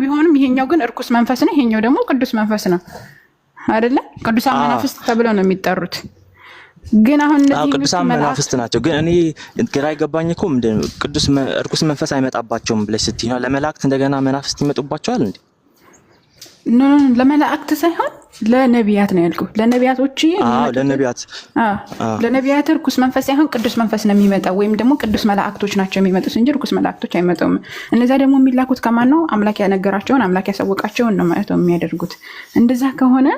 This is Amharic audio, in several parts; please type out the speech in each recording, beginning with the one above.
ቢሆንም ይሄኛው ግን እርኩስ መንፈስ ነው፣ ይሄኛው ደግሞ ቅዱስ መንፈስ ነው አይደለ? ቅዱሳን መናፍስት ተብለው ነው የሚጠሩት። ግን አሁን እነዚህ ቅዱሳን መናፍስት ናቸው። ግን እኔ ግራ ይገባኝ እኮ ምንድነው እርኩስ መንፈስ አይመጣባቸውም ብለሽ ስትይ ነው ለመላእክት እንደገና መናፍስት ይመጡባቸዋል እንዴ? ኖ ለመላእክት ሳይሆን ለነቢያት ነው ያልኩት። ለነቢያቶች ለነቢያት እርኩስ መንፈስ ሳይሆን ቅዱስ መንፈስ ነው የሚመጣው፣ ወይም ደግሞ ቅዱስ መላእክቶች ናቸው የሚመጡት እንጂ እርኩስ መላእክቶች አይመጡም። እነዛ ደግሞ የሚላኩት ከማን ነው? አምላክ ያነገራቸውን አምላክ ያሳወቃቸውን ነው ማለት ነው የሚያደርጉት። እንደዛ ከሆነ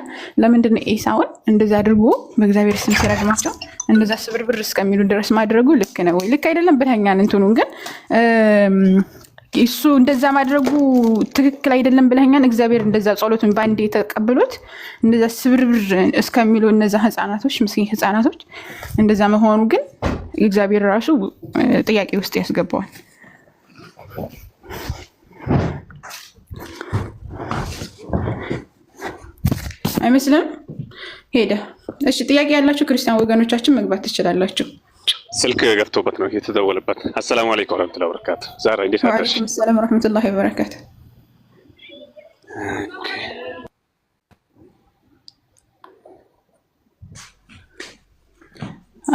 ለምንድን ነው ኤሳውን እንደዛ አድርጎ በእግዚአብሔር ስም ሲረግማቸው እንደዛ ስብርብር እስከሚሉ ድረስ ማድረጉ ልክ ነው ወይ ልክ አይደለም ብለኛል። እንትኑን ግን እሱ እንደዛ ማድረጉ ትክክል አይደለም ብለኛል። እግዚአብሔር እንደዛ ጸሎቱን ባንዴ ተቀብሎት እንደዛ ስብርብር እስከሚሉ እነዛ ህፃናቶች ምስኪን ህፃናቶች እንደዛ መሆኑ ግን እግዚአብሔር ራሱ ጥያቄ ውስጥ ያስገባዋል አይመስልም? ሄደ። እሺ ጥያቄ ያላችሁ ክርስቲያን ወገኖቻችን መግባት ትችላላችሁ። ስልክ ገብቶበት ነው የተደወለበት። አሰላሙ አለይኩም ወራህመቱላሂ ወበረካቱ። ዛሬ እንዴት አደርሽ? ወአለይኩም ሰላም ወራህመቱላሂ ወበረካቱ።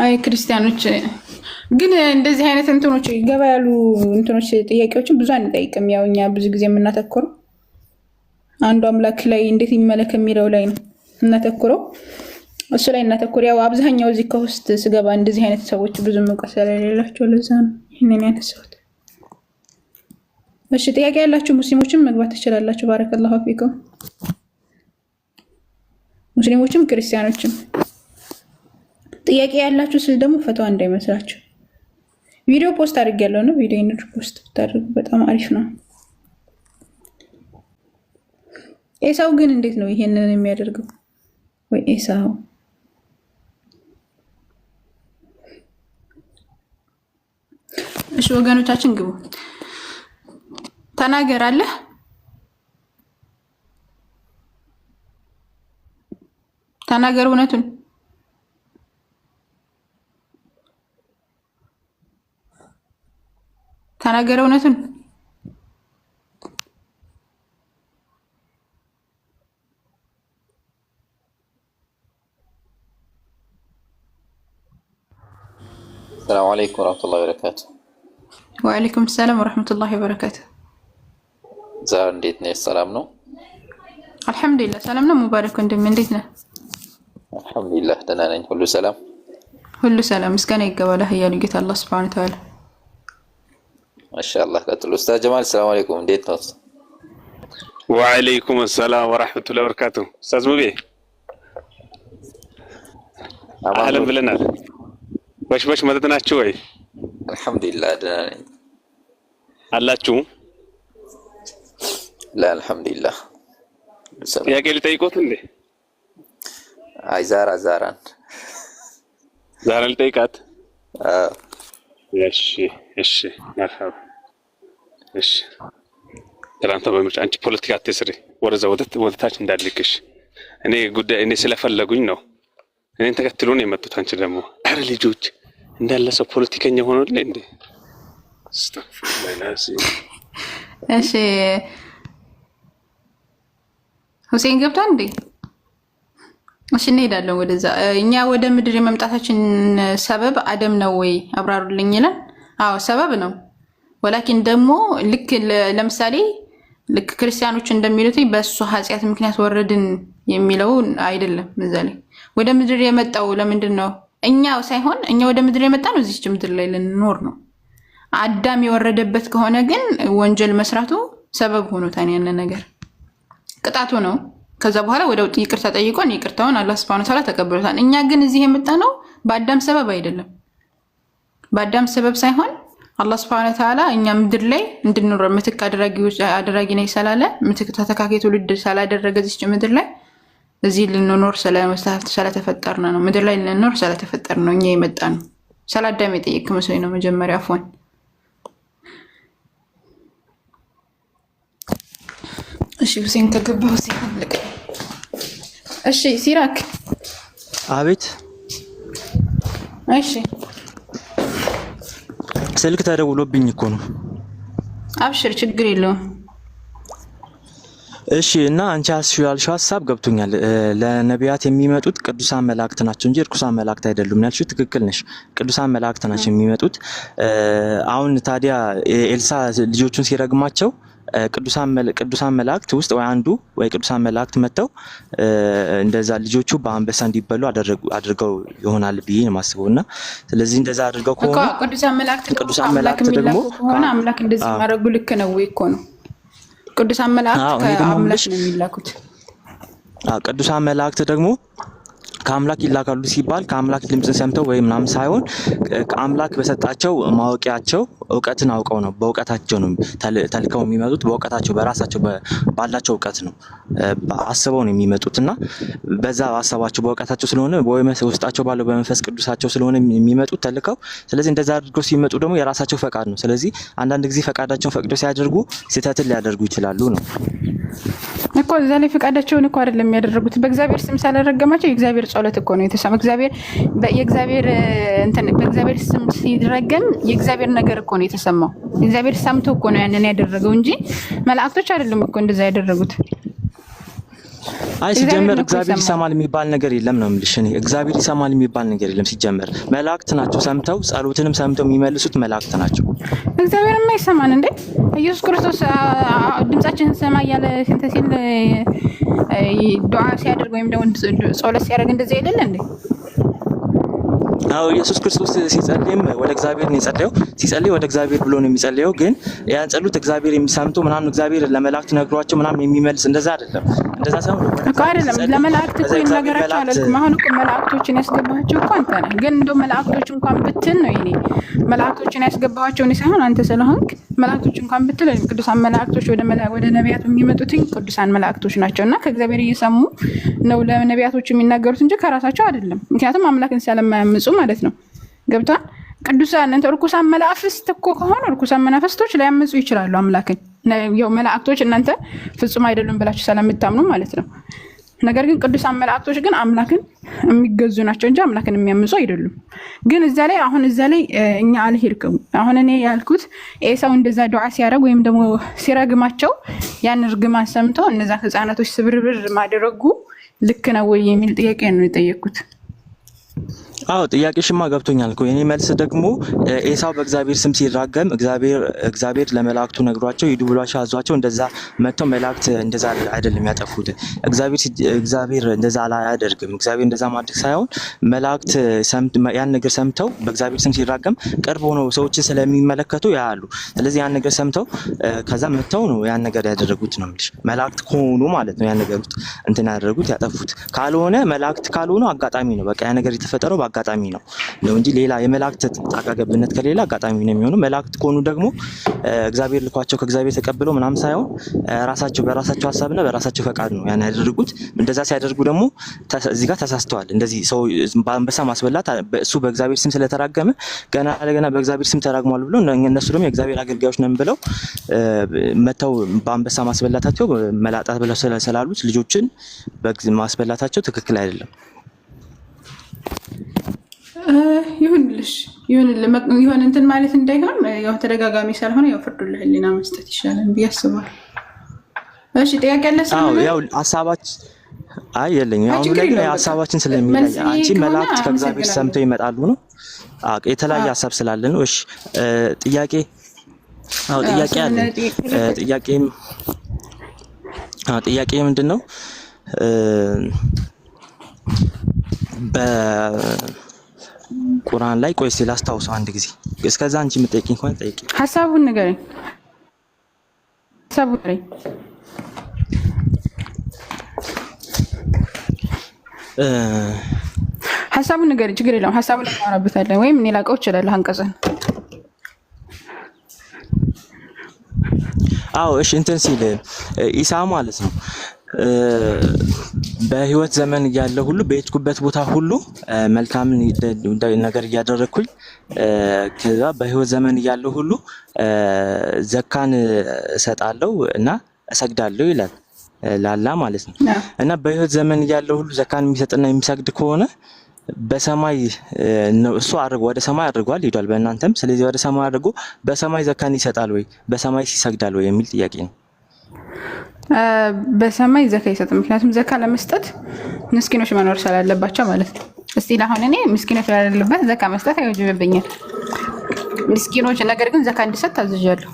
አይ ክርስቲያኖች ግን እንደዚህ አይነት እንትኖች ገባ ያሉ እንትኖች ጥያቄዎችን ብዙ አንጠይቅም። ያው እኛ ብዙ ጊዜ የምናተኩረው አንዱ አምላክ ላይ እንዴት ይመለክ የሚለው ላይ ነው እናተኩረው። እሱ ላይ እናተኩር። ያው አብዛኛው እዚህ ከውስጥ ስገባ እንደዚህ አይነት ሰዎች ብዙ መውቀስ ስለሌላቸው ለዛ ነው ይሄንን ያነሳሁት። እሺ ጥያቄ ያላችሁ ሙስሊሞችም መግባት ትችላላችሁ። ባረከላሁ ፊኩም። ሙስሊሞችም ክርስቲያኖችም ጥያቄ ያላችሁ ስል ደግሞ ፈተዋ እንዳይመስላችሁ። ቪዲዮ ፖስት አድርጌያለሁ ነው ቪዲዮን ፖስት ታደርጉ በጣም አሪፍ ነው። ኤሳው ግን እንዴት ነው ይሄንን የሚያደርገው? ወይ ኤሳው እሺ ወገኖቻችን ግቡ። ተናገር አለ ተናገር እውነቱን ተናገር እውነቱን السلام عليكم ورحمة الله وبركاته. وعليكم السلام ورحمة الله وبركاته. زار نديتنا السلام نو؟ الحمد لله سلامنا مبارك وندم من ديتنا. الحمد لله تنانين كله سلام. كله سلام مسكان يقبله هي لقيت الله سبحانه وتعالى. ما شاء الله قتل الأستاذ جمال السلام عليكم نديتنا. وعليكم السلام ورحمة الله وبركاته. أستاذ مبي. أهلا بلنا. باش مددنا شوي. الحمد لله دنانين. الله شو؟ لا الحمد لله. يا قلي تيكوت اللي. هاي زاران. زاران التيكات. እሺ مرحبا. እሺ ትላንት በምርጫ አንቺ ፖለቲካ አትስሪ ወደዛ ወደታች እንዳልልክሽ እኔ ስለፈለጉኝ ነው። እኔን ተከትሎ ነው የመጡት። አንቺ ደግሞ አረ ልጆች እንዳለ ሰው ፖለቲከኛ ሆኖልኝ እንዴ? እሺ ሁሴን ገብቷል እንዴ? እሺ እንሄዳለን ወደዛ። እኛ ወደ ምድር የመምጣታችን ሰበብ አደም ነው ወይ አብራሩልኝ ይላል። አዎ ሰበብ ነው። ወላኪን ደግሞ ልክ ለምሳሌ ልክ ክርስቲያኖች እንደሚሉት በእሱ ኃጢአት ምክንያት ወረድን የሚለው አይደለም። ምሳሌ ወደ ምድር የመጣው ለምንድን ነው? እኛ ሳይሆን እኛ ወደ ምድር የመጣነው እዚች ምድር ላይ ልንኖር ነው። አዳም የወረደበት ከሆነ ግን ወንጀል መስራቱ ሰበብ ሆኖታል። ያን ነገር ቅጣቱ ነው። ከዛ በኋላ ወደ ይቅርታ ጠይቆን ይቅርታውን አላህ Subhanahu Wa Ta'ala ተቀብሎታል። እኛ ግን እዚህ የመጣነው በአዳም ሰበብ አይደለም። በአዳም ሰበብ ሳይሆን አላህ Subhanahu Wa Ta'ala እኛ ምድር ላይ እንድንኖር ምትክ አድራጊ ነኝ ስላለ ምትክ ተተካካይ ትውልድ ስላደረገ እዚች ምድር ላይ እዚህ ልንኖር ስለተፈጠርን ነው። ምድር ላይ ልንኖር ስለተፈጠርን ነው እኛ የመጣነው። ሰላዳም የጠየቅ መስሎኝ ነው መጀመሪያ አፎን። እሺ ሁሴን ከገባው ሁሴን ልቅ። እሺ ሲራክ። አቤት። እሺ ስልክ ተደውሎብኝ እኮ ነው። አብሽር ችግር የለውም። እሺ እና አንቺ ያልሽው ሀሳብ ገብቶኛል። ለነቢያት የሚመጡት ቅዱሳን መላእክት ናቸው እንጂ እርኩሳን መላእክት አይደሉም ያልሽው ትክክል ነሽ። ቅዱሳን መላእክት ናቸው የሚመጡት። አሁን ታዲያ ኤልሳ ልጆቹን ሲረግማቸው ቅዱሳን መላእክት ውስጥ ወይ አንዱ ወይ ቅዱሳን መላእክት መጥተው እንደዛ ልጆቹ በአንበሳ እንዲበሉ አድርገው ይሆናል ብዬ ነው የማስበው። እና ስለዚህ እንደዛ አድርገው ከሆነ ቅዱሳን መላእክት ደግሞ ከሆነ አምላክ እንደዚህ ማድረጉ ልክ ነው ወይ እኮ ነው። ቅዱሳን መላእክት ከአምላክ ነው የሚላኩት። ቅዱሳን መላእክት ደግሞ ከአምላክ ይላካሉ ሲባል ከአምላክ ድምጽ ሰምተው ወይ ምናምን ሳይሆን ከአምላክ በሰጣቸው ማወቂያቸው እውቀትን አውቀው ነው። በእውቀታቸው ነው ተልከው የሚመጡት። በእውቀታቸው በራሳቸው ባላቸው እውቀት ነው አስበው ነው የሚመጡትና በዛ አሰባቸው በእውቀታቸው ስለሆነ ወይ ውስጣቸው ባለው በመንፈስ ቅዱሳቸው ስለሆነ የሚመጡት ተልከው። ስለዚህ እንደዛ አድርገው ሲመጡ ደግሞ የራሳቸው ፈቃድ ነው። ስለዚህ አንዳንድ ጊዜ ፈቃዳቸውን ፈቅደው ሲያደርጉ ስህተትን ሊያደርጉ ይችላሉ ነው እኮ። እዛ ላይ ፈቃዳቸውን እኮ አይደለም የሚያደርጉት። በእግዚአብሔር ስም ሳላረገማቸው የእግዚአብሔር ጸሎት እኮ ነው የተሰማ። በእግዚአብሔር ስም ሲረገም የእግዚአብሔር ነገር እኮ ነው የተሰማው። እግዚአብሔር ሰምቶ እኮ ነው ያንን ያደረገው እንጂ መላእክቶች አይደሉም እኮ እንደዛ ያደረጉት። አይ ሲጀመር እግዚአብሔር ይሰማል የሚባል ነገር የለም ነው የምልሽ። እኔ እግዚአብሔር ይሰማል የሚባል ነገር የለም ሲጀመር። መላእክት ናቸው ሰምተው ጸሎትንም ሰምተው የሚመልሱት መላእክት ናቸው። እግዚአብሔርማ ይሰማል እንዴ? ኢየሱስ ክርስቶስ ድምጻችንን ሰማ እያለ እንትን ሲል ዱዓ ሲያደርግ ወይም ደግሞ ጸሎት ሲያደርግ እንደዚህ አይደለ እንዴ? አዎ ኢየሱስ ክርስቶስ ሲጸልይም ወደ እግዚአብሔር ነው የጸለየው። ሲጸልይ ወደ እግዚአብሔር ብሎ ነው የሚጸልየው። ግን ያን ጸሎት እግዚአብሔር የሚሰምቶ ምናምን እግዚአብሔር ለመላእክት ነግሯቸው ምናምን የሚመልስ እንደዛ አይደለም። እንደዛ ሳይሆን እኮ አይደለም ለመላእክት እኮ ይነገራቸው አላልኩም። አሁን እኮ መላእክቶችን ያስገባቸው እኮ አንተ ነህ። ግን እንደው መላእክቶች እንኳን ብትን ነው ይኔ መላእክቶችን ያስገባቸው እኔ ሳይሆን አንተ ስለሆንክ መላእክቶች እንኳን ብትል ቅዱሳን መላእክቶች ወደ ነቢያቱ የሚመጡት ቅዱሳን መላእክቶች ናቸውና ከእግዚአብሔር እየሰሙ ነው ለነቢያቶች የሚናገሩት እንጂ ከራሳቸው አይደለም። ምክንያቱም አምላክን ስለማያምፁ ማለት ነው። ገብቷል? ቅዱሳን እንተ ርኩሳን መናፍስት እኮ ከሆኑ ርኩሳን መናፍስቶች ሊያምፁ ይችላሉ አምላክን። ያው መላእክቶች እናንተ ፍጹም አይደሉም ብላችሁ ስለምታምኑ ማለት ነው። ነገር ግን ቅዱሳን መላእክቶች ግን አምላክን የሚገዙ ናቸው እንጂ አምላክን የሚያምፁ አይደሉም። ግን እዛ ላይ እኛ አልሄድኩም። አሁን እኔ ያልኩት ኤሳው እንደዛ ዱዓ ሲያደርግ ወይም ደግሞ ሲረግማቸው ያን እርግማን ሰምተው እነዛ ህፃናቶች ስብርብር ማድረጉ ልክ ነው ወይ የሚል ጥያቄ ነው የጠየቅኩት። አዎ ጥያቄሽማ ገብቶኛል እኮ። የኔ መልስ ደግሞ ኤሳው በእግዚአብሔር ስም ሲራገም እግዚአብሔር ለመላእክቱ ነግሯቸው ሂዱ ብሏቸው አዟቸው እንደዛ መጥተው መላእክት እንደዛ አይደለም ያጠፉት። እግዚአብሔር እንደዛ አያደርግም። እግዚአብሔር እንደዛ ማድረግ ሳይሆን መላእክት ያን ነገር ሰምተው በእግዚአብሔር ስም ሲራገም ቅርብ ሆነው ሰዎችን ስለሚመለከቱ ያያሉ። ስለዚህ ያን ነገር ሰምተው ከዛ መጥተው ነው ያን ነገር ያደረጉት ነው የምልሽ። መላእክት ከሆኑ ማለት ነው ያን ነገር ውስጥ እንትን ያደረጉት ያጠፉት። ካልሆነ መላእክት ካልሆኑ አጋጣሚ ነው በቃ ያ ነገር የተፈጠረው አጋጣሚ ነው እንጂ ሌላ የመላእክት ጣልቃ ገብነት ከሌላ አጋጣሚ ነው የሚሆነው። መላእክት ከሆኑ ደግሞ እግዚአብሔር ልኳቸው ከእግዚአብሔር ተቀብለው ምናምን ሳይሆን በራሳቸው ሀሳብና በራሳቸው ፈቃድ ነው ያን ያደረጉት። እንደዛ ሲያደርጉ ደግሞ እዚህ ጋር ተሳስተዋል። እንደዚህ ሰው በአንበሳ ማስበላት እሱ በእግዚአብሔር ስም ስለተራገመ ገና በእግዚአብሔር ስም ተራግሟል ብሎ እነሱ ደግሞ የእግዚአብሔር አገልጋዮች ነን ብለው መተው በአንበሳ ማስበላታቸው መላጣት ብለው ስላሉት ልጆችን ማስበላታቸው ትክክል አይደለም። ይሁን እንትን ማለት እንዳይሆን ያው ተደጋጋሚ ሳልሆነ ያው ፍርዱን ለህሊና መስጠት ይሻላል ብዬ አስባለሁ። እሺ ጥያቄ አለ? ያው ሀሳባችን የለኝም። ያው ላይ ሀሳባችን ስለሚለይ አንቺ መላእክት ከእግዚአብሔር ሰምተው ይመጣሉ ነው የተለያየ ሀሳብ ስላለ ነው። እሺ ጥያቄ አለ። ጥያቄ ምንድን ነው? በቁርአን ላይ ቆይ እስኪ ላስታውሰው አንድ ጊዜ። እስከዛ አንቺ የምትጠይቂኝ ከሆነ ጠይቂ። ሀሳቡን ንገረኝ። ሀሳቡን ንገረኝ። ችግር የለውም። ሀሳቡን እናወራበታለን ወይም እኔ ላውቀው እችላለሁ አንቀጽን። አዎ እሺ እንትን ሲል ኢሳ ማለት ነው በህይወት ዘመን እያለ ሁሉ በየትኩበት ቦታ ሁሉ መልካምን ነገር እያደረኩኝ ከዛ በህይወት ዘመን እያለ ሁሉ ዘካን እሰጣለሁ እና እሰግዳለሁ ይላል ላላ ማለት ነው። እና በህይወት ዘመን እያለ ሁሉ ዘካን የሚሰጥና የሚሰግድ ከሆነ በሰማይ እሱ ወደ ሰማይ አድርጓል ሄዷል በእናንተም። ስለዚህ ወደ ሰማይ አድርጎ በሰማይ ዘካን ይሰጣል ወይ በሰማይ ይሰግዳል ወይ የሚል ጥያቄ ነው። በሰማይ ዘካ አይሰጥም። ምክንያቱም ዘካ ለመስጠት ምስኪኖች መኖር ስላለባቸው ማለት ነው። እስቲ ለአሁን እኔ ምስኪኖች ያለበት ዘካ መስጠት አይወጅብብኝም። ምስኪኖች ነገር ግን ዘካ እንዲሰጥ ታዝዣለሁ።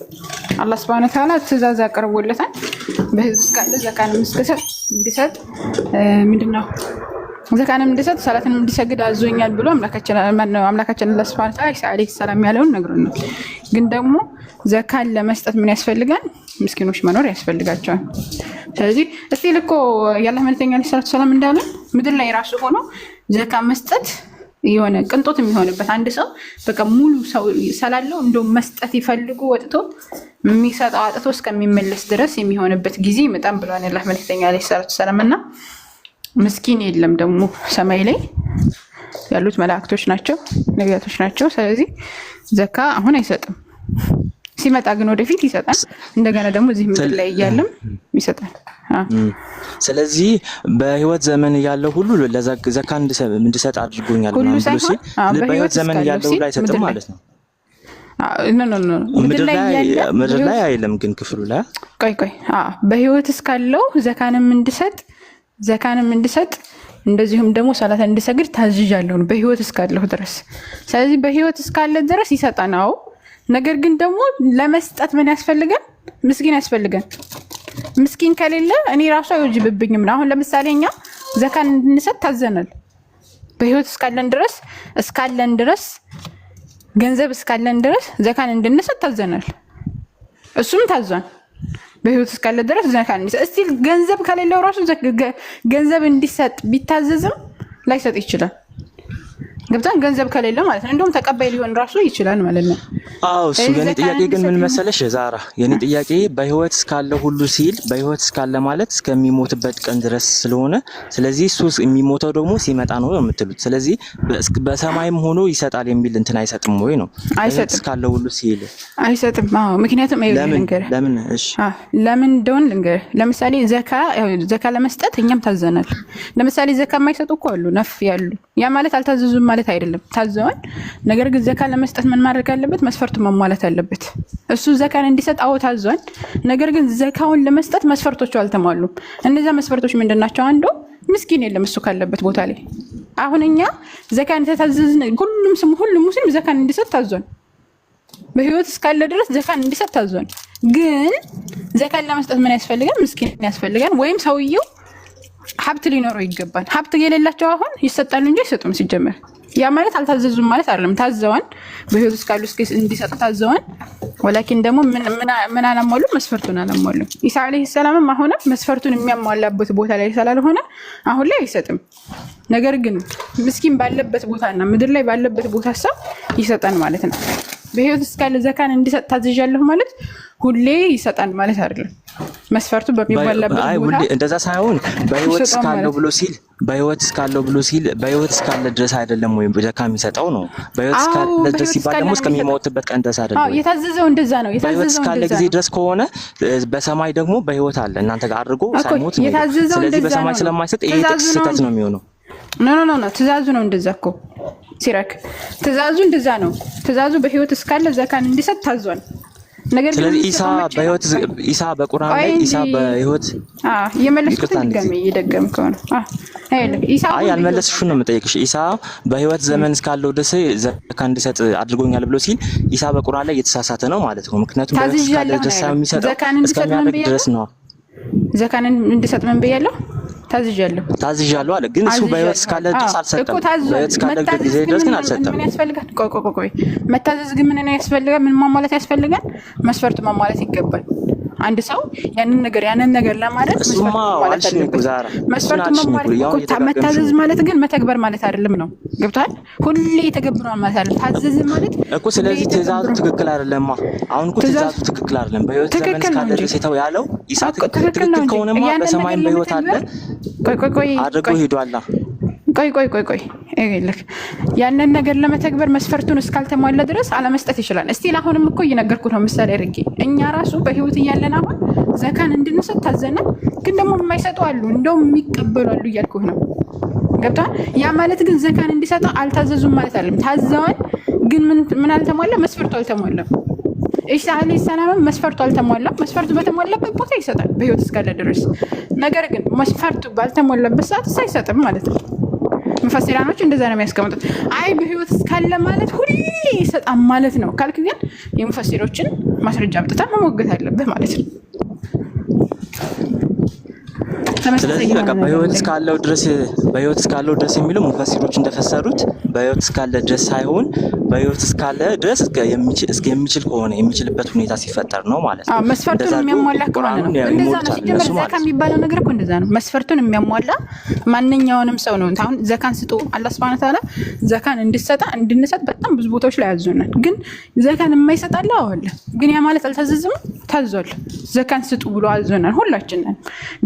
አላህ Subhanahu Wa Ta'ala ትእዛዝ አቅርቦለታል። በህዝብ ካለ ዘካን እንዲሰጥ ምንድነው ዘካንም እንዲሰጥ ሰላትንም እንዲሰግድ አዞኛል ብሎ አምላካችን አላህ Subhanahu Wa Ta'ala ኢሳ አለይሂ ሰላም ያለውን ነግሮናል። ግን ደግሞ ዘካን ለመስጠት ምን ያስፈልጋል? ምስኪኖች መኖር ያስፈልጋቸዋል። ስለዚህ እስቲ ልኮ ያላህ መልእክተኛ አለይሂ ሰላም እንዳለ ምድር ላይ ራሱ ሆኖ ዘካ መስጠት የሆነ ቅንጦት የሚሆንበት አንድ ሰው በቃ ሙሉ ሰው ሰላለው እንደው መስጠት ይፈልጉ ወጥቶ የሚሰጠው አጥቶ እስከሚመለስ ድረስ የሚሆንበት ጊዜ በጣም ብሏል ያላህ መልእክተኛ አለይሂ ሰላም። እና ምስኪን የለም ደግሞ ሰማይ ላይ ያሉት መላእክቶች ናቸው፣ ነቢያቶች ናቸው። ስለዚህ ዘካ አሁን አይሰጥም። ሲመጣ ግን ወደፊት ይሰጣል። እንደገና ደግሞ እዚህ ምድር ላይ እያለም ይሰጣል። ስለዚህ በህይወት ዘመን ያለው ሁሉ ለዘካ እንድሰጥ አድርጎኛል ብሎ ሲል በህይወት ዘመን ያለው ሁሉ አይሰጥም ማለት ነው። ኖ ምድር ላይ አይደለም ግን ክፍሉ ላይ ቆይ በህይወት እስካለው ዘካንም እንድሰጥ እንደዚሁም ደግሞ ሰላት እንድሰግድ ታዝዣለሁ በህይወት እስካለሁ ድረስ። ስለዚህ በህይወት እስካለ ድረስ ይሰጣናው። ነገር ግን ደግሞ ለመስጠት ምን ያስፈልጋል? ምስኪን ያስፈልጋል። ምስኪን ከሌለ እኔ ራሱ አይወጅብብኝም። አሁን ለምሳሌ እኛ ዘካን እንድንሰጥ ታዘናል። በህይወት እስካለን ድረስ ገንዘብ እስካለን ድረስ ዘካን እንድንሰጥ ታዘናል። እሱም ታዟል። በህይወት እስካለ ድረስ ዘካን እንዲሰጥ። እስቲ ገንዘብ ከሌለው ራሱ ገንዘብ እንዲሰጥ ቢታዘዝም ላይሰጥ ይችላል። ገብታን ገንዘብ ከሌለ ማለት ነው። እንደውም ተቀባይ ሊሆን ራሱ ይችላል ማለት ነው። አዎ እሱ የኔ ጥያቄ ግን ምን መሰለሽ ዛራ፣ የኔ ጥያቄ በህይወት እስካለ ሁሉ ሲል በህይወት እስካለ ማለት እስከሚሞትበት ቀን ድረስ ስለሆነ ስለዚህ እሱ የሚሞተው ደግሞ ሲመጣ ነው የምትሉት። ስለዚህ በሰማይም ሆኖ ይሰጣል የሚል እንትን አይሰጥም ወይ ነው? አይሰጥም። እስካለ ሁሉ ሲል አይሰጥም። አዎ ምክንያቱም ለምን? እሺ ለምን እንደሆነ ልንገር። ለምሳሌ ዘካ ለመስጠት እኛም ታዘናል። ለምሳሌ ዘካ የማይሰጡ እኮ አሉ፣ ነፍ ያሉ። ያ ማለት አልታዘዙም ማለት አይደለም፣ ታዘዋል። ነገር ግን ዘካ ለመስጠት ምን ማድረግ አለበት? መስፈርቱ መሟላት አለበት። እሱ ዘካን እንዲሰጥ አዎ ታዟል። ነገር ግን ዘካውን ለመስጠት መስፈርቶቹ አልተሟሉም። እነዛ መስፈርቶች ምንድናቸው? አንዱ ምስኪን የለም እሱ ካለበት ቦታ ላይ። አሁን እኛ ዘካን ተታዘዝን፣ ሁሉም ሙስሊም ዘካን እንዲሰጥ ታዟል። በህይወት እስካለ ድረስ ዘካን እንዲሰጥ ታዟል። ግን ዘካን ለመስጠት ምን ያስፈልጋል? ምስኪን ያስፈልጋል። ወይም ሰውየው ሀብት ሊኖረው ይገባል። ሀብት የሌላቸው አሁን ይሰጣሉ እንጂ አይሰጡም ሲጀመር። ያ ማለት አልታዘዙም ማለት አይደለም፣ ታዘዋን። በህይወት እስካሉ እንዲሰጡ ታዘዋን። ወላኪን ደግሞ ምን አላሟሉ? መስፈርቱን አላሟሉ። ኢሳ አለይሂ ሰላምም አሁን መስፈርቱን የሚያሟላበት ቦታ ላይ ስላልሆነ አሁን ላይ አይሰጥም። ነገር ግን ምስኪን ባለበት ቦታና ምድር ላይ ባለበት ቦታ ሰው ይሰጣል ማለት ነው። በህይወት እስካለ ዘካን እንዲሰጥ ታዝዣለሁ ማለት ሁሌ ይሰጣል ማለት አይደለም። መስፈርቱ በሚሟላበት ቦታ እንደዛ ሳይሆን በህይወት እስካለው ብሎ ሲል በህይወት እስካለ ድረስ አይደለም ወይ ዘካ የሚሰጠው ነው? በህይወት እስካለ ድረስ ሲባል ደግሞ እስከሚሞትበት ቀን ድረስ አይደለም። አዎ የታዘዘው እንደዛ ነው። በህይወት እስካለ ጊዜ ድረስ ከሆነ በሰማይ ደግሞ በህይወት አለ እናንተ ጋር አድርጎ ሳይሞት ነው። ስለዚህ በሰማይ ስለማይሰጥ ይሄ ስህተት ነው የሚሆነው። ኖ ትእዛዙ ነው እንደዛ እኮ ሲራክ፣ ትእዛዙ እንደዛ ነው። ትእዛዙ በህይወት እስካለ ዘካን እንዲሰጥ ታዟል። ነገር ግን ስለዚህ ኢሳ በቁርአን ላይ ኢሳ በህይወት የመለስኩት ድጋሜ እየደገምከው ነው። ኢሳ ያልመለስሽውን ነው የምጠይቅሽ። ኢሳ በህይወት ዘመን እስካለው ድረስ ዘካ እንዲሰጥ አድርጎኛል ብሎ ሲል ኢሳ በቁርአን ላይ እየተሳሳተ ነው ማለት ነው። ምክንያቱም በህይወት እስካለ ድረስ የሚሰጠው እስከሚያደርግ ድረስ ነው። ዘካን እንዲሰጥ ምን ብያለሁ? ታዝዣለሁ አለ። ግን እሱ በህይወት እስካለ ድረስ አልሰጠም። በህይወት እስካለ ጊዜ ድረስ ግን አልሰጠም። ምን ያስፈልጋል? ቆይ መታዘዝ ግን ምን ያስፈልጋል? ምን ማሟላት ያስፈልጋል? መስፈርቱ ማሟላት ይገባል። አንድ ሰው ያንን ነገር ለማድረግ መታዘዝ ማለት ግን መተግበር ማለት አይደለም ነው። ገብቷል? ሁሌ የተገብሯል ማለት አይደለም። ታዘዝ ማለት እኮ ስለዚህ ትእዛዙ ትክክል አይደለም። አሁን እኮ ትእዛዙ ትክክል አይደለም። በህይወት ዘመን እስካለ ድረስ የተው ያለው ኢሳ ትክክል ከሆነማ በሰማይም በህይወት አለ ቆይ አድርጎ ሄዷል። ቆይ ይልክ ያንን ነገር ለመተግበር መስፈርቱን እስካልተሟላ ድረስ አለመስጠት ይችላል። እስቲ አሁንም እኮ እየነገርኩት ነው ምሳሌ አድርጌ። እኛ ራሱ በህይወት እያለን አሁን ዘካን እንድንሰጥ ታዘነ፣ ግን ደግሞ የማይሰጡ አሉ፣ እንደውም የሚቀበሉ አሉ እያልኩህ ነው። ገብቶሃል? ያ ማለት ግን ዘካን እንዲሰጡ አልታዘዙም ማለት አይደለም። ታዘዋል፣ ግን ምን አልተሟላ? መስፈርቱ አልተሟላም። ኢሳ አለይሂ ሰላም መስፈርቱ አልተሟላም። መስፈርቱ በተሟላበት ቦታ ይሰጣል በህይወት እስካለ ድረስ። ነገር ግን መስፈርቱ ባልተሟላበት ሰዓት አይሰጥም ማለት ነው። ሙፈሲራኖች እንደዛ ነው የሚያስቀምጡት። አይ በህይወት እስካለ ማለት ሁሌ ይሰጣል ማለት ነው ካልክ ግን የሙፈሲሮችን ማስረጃ አምጥተህ መሞገት አለብህ ማለት ነው። ስለዚህ በቃ በህይወት እስካለው ድረስ የሚለው ሙፈሲሮች እንደፈሰሩት በህይወት እስካለ ድረስ ሳይሆን በህይወት እስካለ ድረስ የሚችል ከሆነ የሚችልበት ሁኔታ ሲፈጠር ነው ማለት ነው። መስፈርቱን የሚያሟላ ከሆነ ነው እንደዛ ነው። ሲጀመር ዘካ የሚባለው ነገር እኮ እንደዛ ነው። መስፈርቱን የሚያሟላ ማንኛውንም ሰው ነው። አሁን ዘካን ስጡ አላህ Subhanahu Wa Ta'ala ዘካን እንድንሰጥ በጣም ብዙ ቦታዎች ላይ ያዙናል። ግን ዘካን የማይሰጣላ አለ። ግን ያ ማለት አልታዘዝም ታዟል። ዘካን ስጡ ብሎ አዞናል ሁላችንን።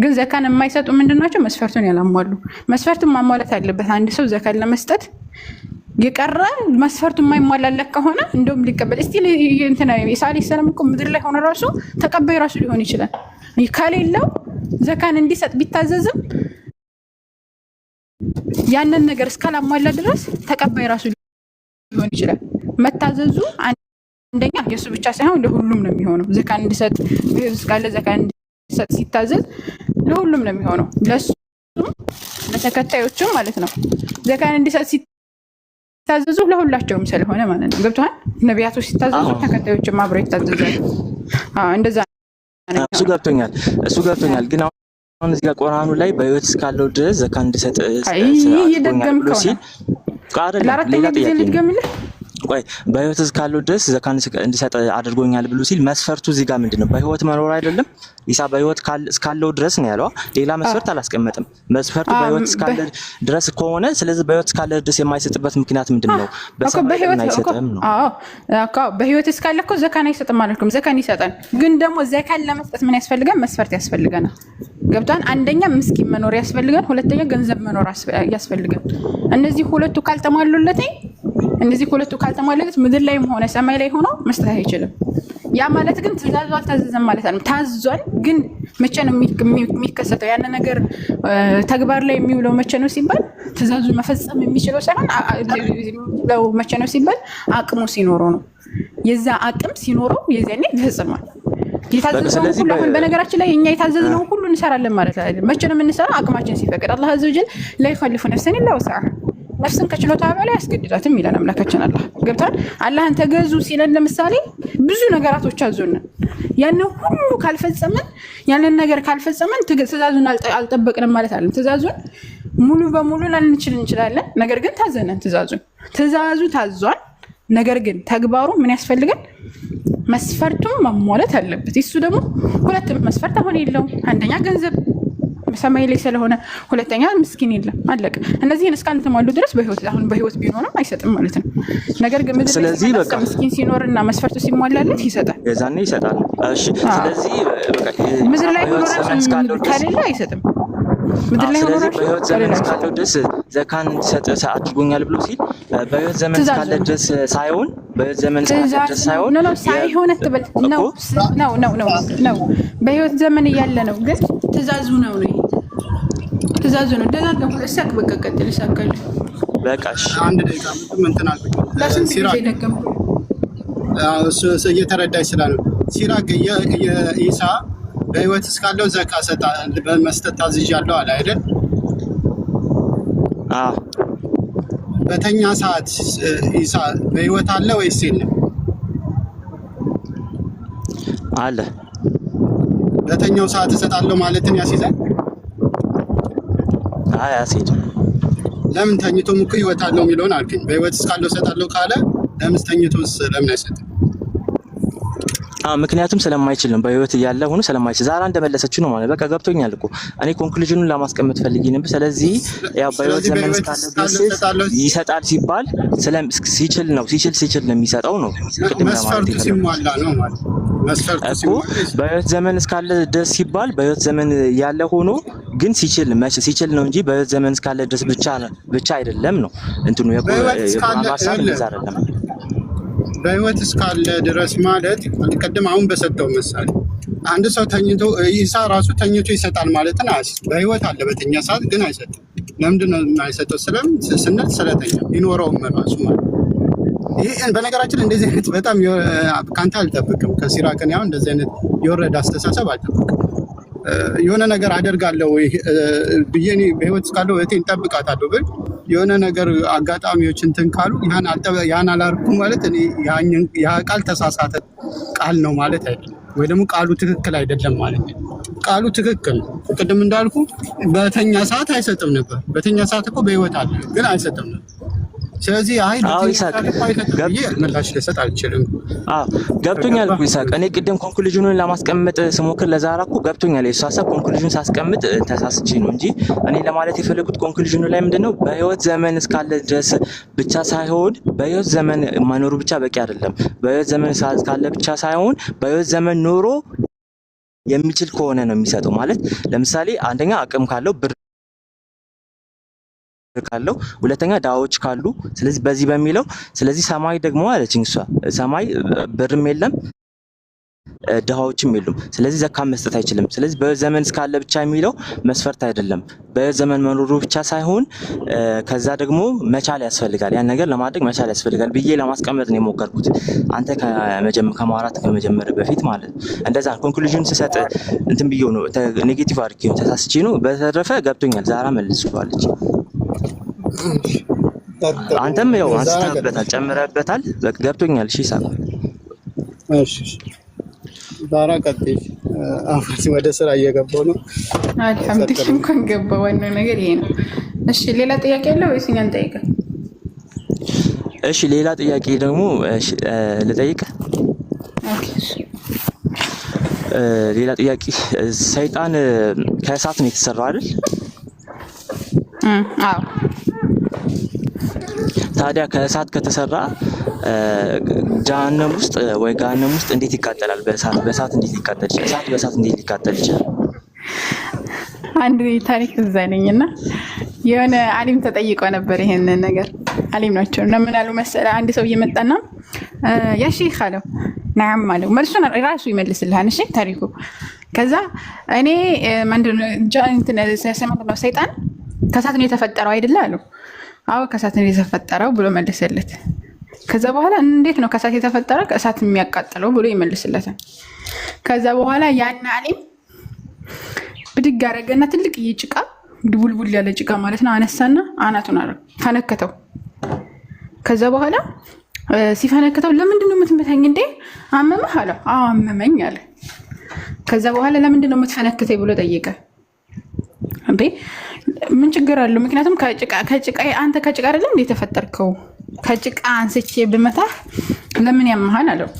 ግን ዘካን የማይሰጡ ምንድናቸው? መስፈርቱን ያላሟሉ። መስፈርቱን ማሟላት አለበት አንድ ሰው ዘካን ለመስጠት። የቀረ መስፈርቱ የማይሟላለት ከሆነ እንደውም ሊቀበል እስቲ እንትና ኢሳ አለይሂ ሰላም እኮ ምድር ላይ ሆነ ራሱ ተቀባይ ራሱ ሊሆን ይችላል። ከሌለው ዘካን እንዲሰጥ ቢታዘዝም ያንን ነገር እስካላሟላ ድረስ ተቀባይ ራሱ ሊሆን ይችላል። መታዘዙ አንደኛ የሱ ብቻ ሳይሆን ለሁሉም ነው የሚሆነው። ዘካን እንዲሰጥ እስካለ ዘካን እንዲሰጥ ሲታዘዝ ለሁሉም ነው የሚሆነው። ለሱ ለተከታዮቹም ማለት ነው። ዘካን እንዲሰጥ ሲታዘዙ ለሁላቸውም ስለሆነ ማለት ነው። ገብቶሃል? ነቢያቶች ሲታዘዙ ተከታዮችም አብረው ይታዘዛሉ። እንደዛ ነው። እሱ ገብቶኛል። ግን አሁን እዚህ ጋር ቁርአኑ ላይ በህይወት እስካለው ድረስ ዘካን እንዲሰጥ ይደገምከው ሲል ሌላ ጥያቄ ልድገምልህ። ቆይ በህይወት እስካለው ድረስ ዘካን እንዲሰጥ አድርጎኛል ብሎ ሲል መስፈርቱ እዚህ ጋር ምንድነው? በህይወት መኖር አይደለም? ኢሳ በህይወት እስካለው ድረስ ነው ያለው። ሌላ መስፈርት አላስቀመጠም። መስፈርቱ በህይወት እስካለ ድረስ ከሆነ ስለዚህ በህይወት እስካለ ድረስ የማይሰጥበት ምክንያት ምንድነው? በህይወት አይሰጥም ነው። በህይወት እስካለ እኮ ዘካን አይሰጥም አላልኩም። ዘካን ይሰጣል። ግን ደግሞ ዘካን ለመስጠት ምን ያስፈልጋል? መስፈርት ያስፈልገናል። ገብቷን? አንደኛ ምስኪን መኖር ያስፈልጋል። ሁለተኛ ገንዘብ መኖር ያስፈልጋል። እነዚህ ሁለቱ ካልተሟሉለት ምድር ላይም ሆነ ሰማይ ላይ ሆኖ መስጠት አይችልም። ያ ማለት ግን ትእዛዙ አልታዘዘም ማለት አይደለም። ታዟል። ግን መቼ ነው የሚከሰተው? ያን ነገር ተግባር ላይ የሚውለው መቼ ነው ሲባል ትእዛዙ መፈጸም የሚችለው ሳይሆን መቼ ነው ሲባል አቅሙ ሲኖረው ነው። የዛ አቅም ሲኖረው የዚያኔ ይፈጽማል። የታዘዝነው ሁሉ አሁን በነገራችን ላይ እኛ የታዘዝነው ሁሉ እንሰራለን ማለት አይደለም። መቼ ነው የምንሰራው? አቅማችን ሲፈቅድ። አላህ አዘ ወጀል ላይ ይከልፉ ነፍሰን ኢላ ወስዐሃ ነፍስን ከችሎታ በላይ ያስገድዳትም ይላል አምላካችን አላህ። ገብቷል? አላህን ተገዙ ሲለን ለምሳሌ ብዙ ነገራቶች አዞናል። ያንን ሁሉ ካልፈጸመን ትእዛዙን አልጠበቅንም ማለት አይደለም። ትእዛዙን ሙሉ በሙሉ ላንችል እንችላለን። ነገር ግን ታዘነን። ትእዛዙ ታዟል። ነገር ግን ተግባሩ ምን ያስፈልጋል? መስፈርቱም ማሟላት አለበት። እሱ ደግሞ ሁለት መስፈርት አሁን የለውም። አንደኛ ገንዘብ ሰማይ ላይ ስለሆነ፣ ሁለተኛ ምስኪን የለም። አለቀ። እነዚህን እስካልተሟሉ ድረስ በህይወት ቢኖርም አይሰጥም ማለት ነው። ነገር ግን ስለዚህ በቃ ምስኪን ሲኖርና መስፈርቱ ሲሟላለት ይሰጣል። የዛኔ ይሰጣል። እሺ። ስለዚህ በቃ ምድር ላይ ሆኖ ከሌለ አይሰጥም። ምድር ላይ ሆኖ በህይወት ዘመን እስካለው ድረስ ዘካን እንዲሰጥ አድርጎኛል ብሎ ሲል በህይወት ዘመን እስካለ ድረስ ሳይሆን በህይወት ዘመን እያለ ነው። ግን ትእዛዙ ነው። ደጋግሞ እሳክ በቃ ቀጥል ይሳካል። በቃሽ አንድ ደቂቃ እንትን አልኩኝ። እየተረዳኝ ስላለ ሲራክ የኢሳ በህይወት እስካለው ዘካ መስጠት ታዝዣለሁ አለ አይደል? በተኛ ሰዓት ኢሳ በህይወት አለ ወይስ የለም? አለ። በተኛው ሰዓት እሰጣለሁ ማለትን ያስይዛል? አይ አያስይዝም። ለምን ተኝቶም እኮ ህይወት አለው የሚለውን አልከኝ። በህይወት እስካለው እሰጣለሁ ካለ ለምን ተኝቶስ ለምን አይሰጥም? ምክንያቱም ስለማይችል ነው። በህይወት እያለ ሆኖ ስለማይችል ዛራ እንደመለሰችው ነው ማለት በቃ ገብቶኛል እኮ እኔ ኮንክሉዥኑን ለማስቀመጥ ፈልጌ ነበር። ስለዚህ ያው በህይወት ዘመን እስካለ ድረስ ይሰጣል ሲባል ሲችል ነው የሚሰጠው ነው። ቅድም መስፈርቱ ሲሟላ ነው ማለት መስፈርቱ በህይወት ዘመን እስካለ ድረስ ሲባል በህይወት ዘመን ያለ ሆኖ ግን ሲችል ነው እንጂ በህይወት ዘመን እስካለ ድረስ ብቻ አይደለም ነው እንትኑ የቁርአን ሐሳብ እንደዛ አይደለም። በህይወት እስካለ ድረስ ማለት ቀደም አሁን በሰጠው ምሳሌ አንድ ሰው ተኝቶ ኢሳ ራሱ ተኝቶ ይሰጣል ማለትን በህይወት አለ በተኛ ሰዓት ግን አይሰጥም። ለምንድን ነው የማይሰጠው? ስለተኛ ቢኖረውም ራሱ ማለት ይሄ በነገራችን እንደዚህ አይነት በጣም ካንተ አልጠብቅም። ከሲራክን ያው እንደዚህ አይነት የወረደ አስተሳሰብ አልጠብቅም። የሆነ ነገር አደርጋለሁ ብዬ እኔ በህይወት እስካለሁ እህቴን እጠብቃታለሁ ብል የሆነ ነገር አጋጣሚዎች እንትን ካሉ ያን አላርኩም ማለት እኔ ያ ቃል ተሳሳተ ቃል ነው ማለት አይደለም፣ ወይ ደግሞ ቃሉ ትክክል አይደለም ማለት ነው። ቃሉ ትክክል ነው። ቅድም እንዳልኩ በተኛ ሰዓት አይሰጥም ነበር። በተኛ ሰዓት እኮ በህይወት አለ ግን አይሰጥም ነበር። ስለዚህ አይ ምላሽ ልሰጥ አልችልም። ገብቶኛል እኮ ይሳቅ። እኔ ቅድም ኮንክሉዥኑን ለማስቀመጥ ስሞክር ለዛራ እኮ ገብቶኛል። የእሱ ሀሳብ ኮንክሉዥን ሳስቀምጥ ተሳስቼ ነው እንጂ እኔ ለማለት የፈለጉት ኮንክሉዥኑ ላይ ምንድነው በህይወት ዘመን እስካለ ድረስ ብቻ ሳይሆን በህይወት ዘመን መኖሩ ብቻ በቂ አይደለም። በህይወት ዘመን እስካለ ብቻ ሳይሆን በህይወት ዘመን ኖሮ የሚችል ከሆነ ነው የሚሰጠው። ማለት ለምሳሌ አንደኛ አቅም ካለው ብር ካለው፣ ሁለተኛ ዳዎች ካሉ፣ ስለዚህ በዚህ በሚለው ስለዚህ ሰማይ ደግሞ አለችኝ እሷ ሰማይ ብርም የለም ድሃዎችም የሉም። ስለዚህ ዘካ መስጠት አይችልም። ስለዚህ በዘመን እስካለ ብቻ የሚለው መስፈርት አይደለም። በዘመን መኖሩ ብቻ ሳይሆን ከዛ ደግሞ መቻል ያስፈልጋል። ያን ነገር ለማድረግ መቻል ያስፈልጋል ብዬ ለማስቀመጥ ነው የሞከርኩት። አንተ ከማውራት ከመጀመር በፊት ማለት ነው። እንደዛ ኮንክሉዥን ስሰጥ እንትን ብዬው ነው ኔጌቲቭ አድርጌ ነው ተሳስቼ ነው። በተረፈ ገብቶኛል። ዛራ መልስዋለች። አንተም ያው አንስተህበታል፣ ጨምረህበታል። ገብቶኛል። እሺ ሳቅ። እሺ ዛራ ቀጥይ። አሁን ወደ ስራ እየገባሁ ነው። አልሐምዱሊላህ እንኳን ገባ። ዋናው ነገር ይሄ ነው። እሺ ሌላ ጥያቄ አለ ወይስ እኛን ጠይቀ? እሺ ሌላ ጥያቄ ደግሞ ልጠይቅ። ሌላ ጥያቄ ሰይጣን ከእሳት ነው የተሰራው አይደል? አዎ። ታዲያ ከእሳት ከተሰራ ጀሃነም ውስጥ ወይ ገሃነም ውስጥ እንዴት ይቃጠላል? በእሳት እንዴት ሊቃጠል ይችላል? እሳት በእሳት እንዴት ሊቃጠል ይችላል? አንድ ታሪክ እዛ ነኝና የሆነ አሊም ተጠይቆ ነበር ይሄንን ነገር። አሊም ናቸው እና ምን አሉ መሰለህ፣ አንድ ሰው እየመጣና ያ ሼክ አለው ናም አለው። መልሱን ራሱ ይመልስልሃል። እሺ ታሪኩ ከዛ እኔ ምንድነው ሰይጣን ከእሳት ነው የተፈጠረው አይደለ አለው። አዎ ከእሳት ነው የተፈጠረው ብሎ መለሰለት። ከዛ በኋላ እንዴት ነው ከእሳት የተፈጠረ ከእሳት የሚያቃጥለው ብሎ ይመልስለታል። ከዛ በኋላ ያን አሊም ብድግ አደረገና ትልቅ ጭቃ ድቡልቡል ያለ ጭቃ ማለት ነው አነሳና አናቱን ፈነከተው። ከዛ በኋላ ሲፈነከተው ለምንድን ነው የምትመታኝ እንዴ አመመህ አለው። አዎ አመመኝ አለ። ከዛ በኋላ ለምንድን ነው የምትፈነክተኝ ብሎ ጠየቀ። እንዴ ምን ችግር አለው? ምክንያቱም ከጭቃ አንተ ከጭቃ አይደለም እንዴ ተፈጠርከው? ከጭቃ አንስቼ ብመታህ ለምን ያመሃል አለው።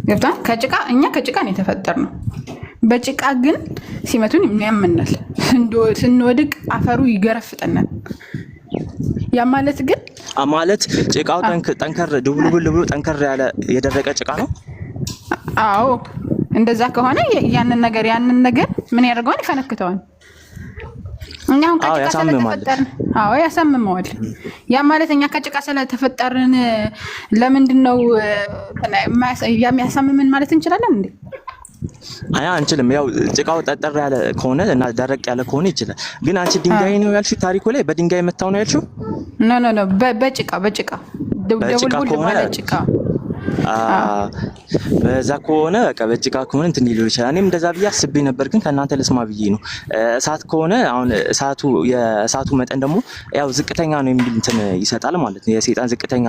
ገብታ ከጭቃ እኛ ከጭቃ ነው የተፈጠርነው። በጭቃ ግን ሲመቱን የሚያምናል። ስንወድቅ አፈሩ ይገረፍጠናል። ያ ማለት ግን ማለት ጭቃው ጠንከር ድቡልቡል ብሎ ጠንከር ያለ የደረቀ ጭቃ ነው። አዎ እንደዛ ከሆነ ያንን ነገር ምን ያደርገዋል? ይፈነክተዋል። እኛ አሁን ከጭቃ ስለተፈጠርን ያሳምመዋል። ያ ማለት እኛ ከጭቃ ስለተፈጠርን ለምንድን ነው የሚያሳምምን ማለት እንችላለን እንዴ? አይ አንችልም። ያው ጭቃው ጠጠር ያለ ከሆነ እና ደረቅ ያለ ከሆነ ይችላል። ግን አንቺ ድንጋይ ነው ያልሽው ታሪኩ ላይ በድንጋይ መታው ነው ያልሽው? ኖ በጭቃ ደውልቡል ማለት ጭቃ በዛ ከሆነ በቃ በጭቃ ከሆነ እንትን ሊሉ ይችላል። እኔም እንደዛ ብዬ አስቤ ነበር፣ ግን ከእናንተ ልስማ ብዬ ነው። እሳት ከሆነ አሁን የእሳቱ መጠን ደግሞ ያው ዝቅተኛ ነው የሚል እንትን ይሰጣል ማለት ነው። የሰይጣን ዝቅተኛ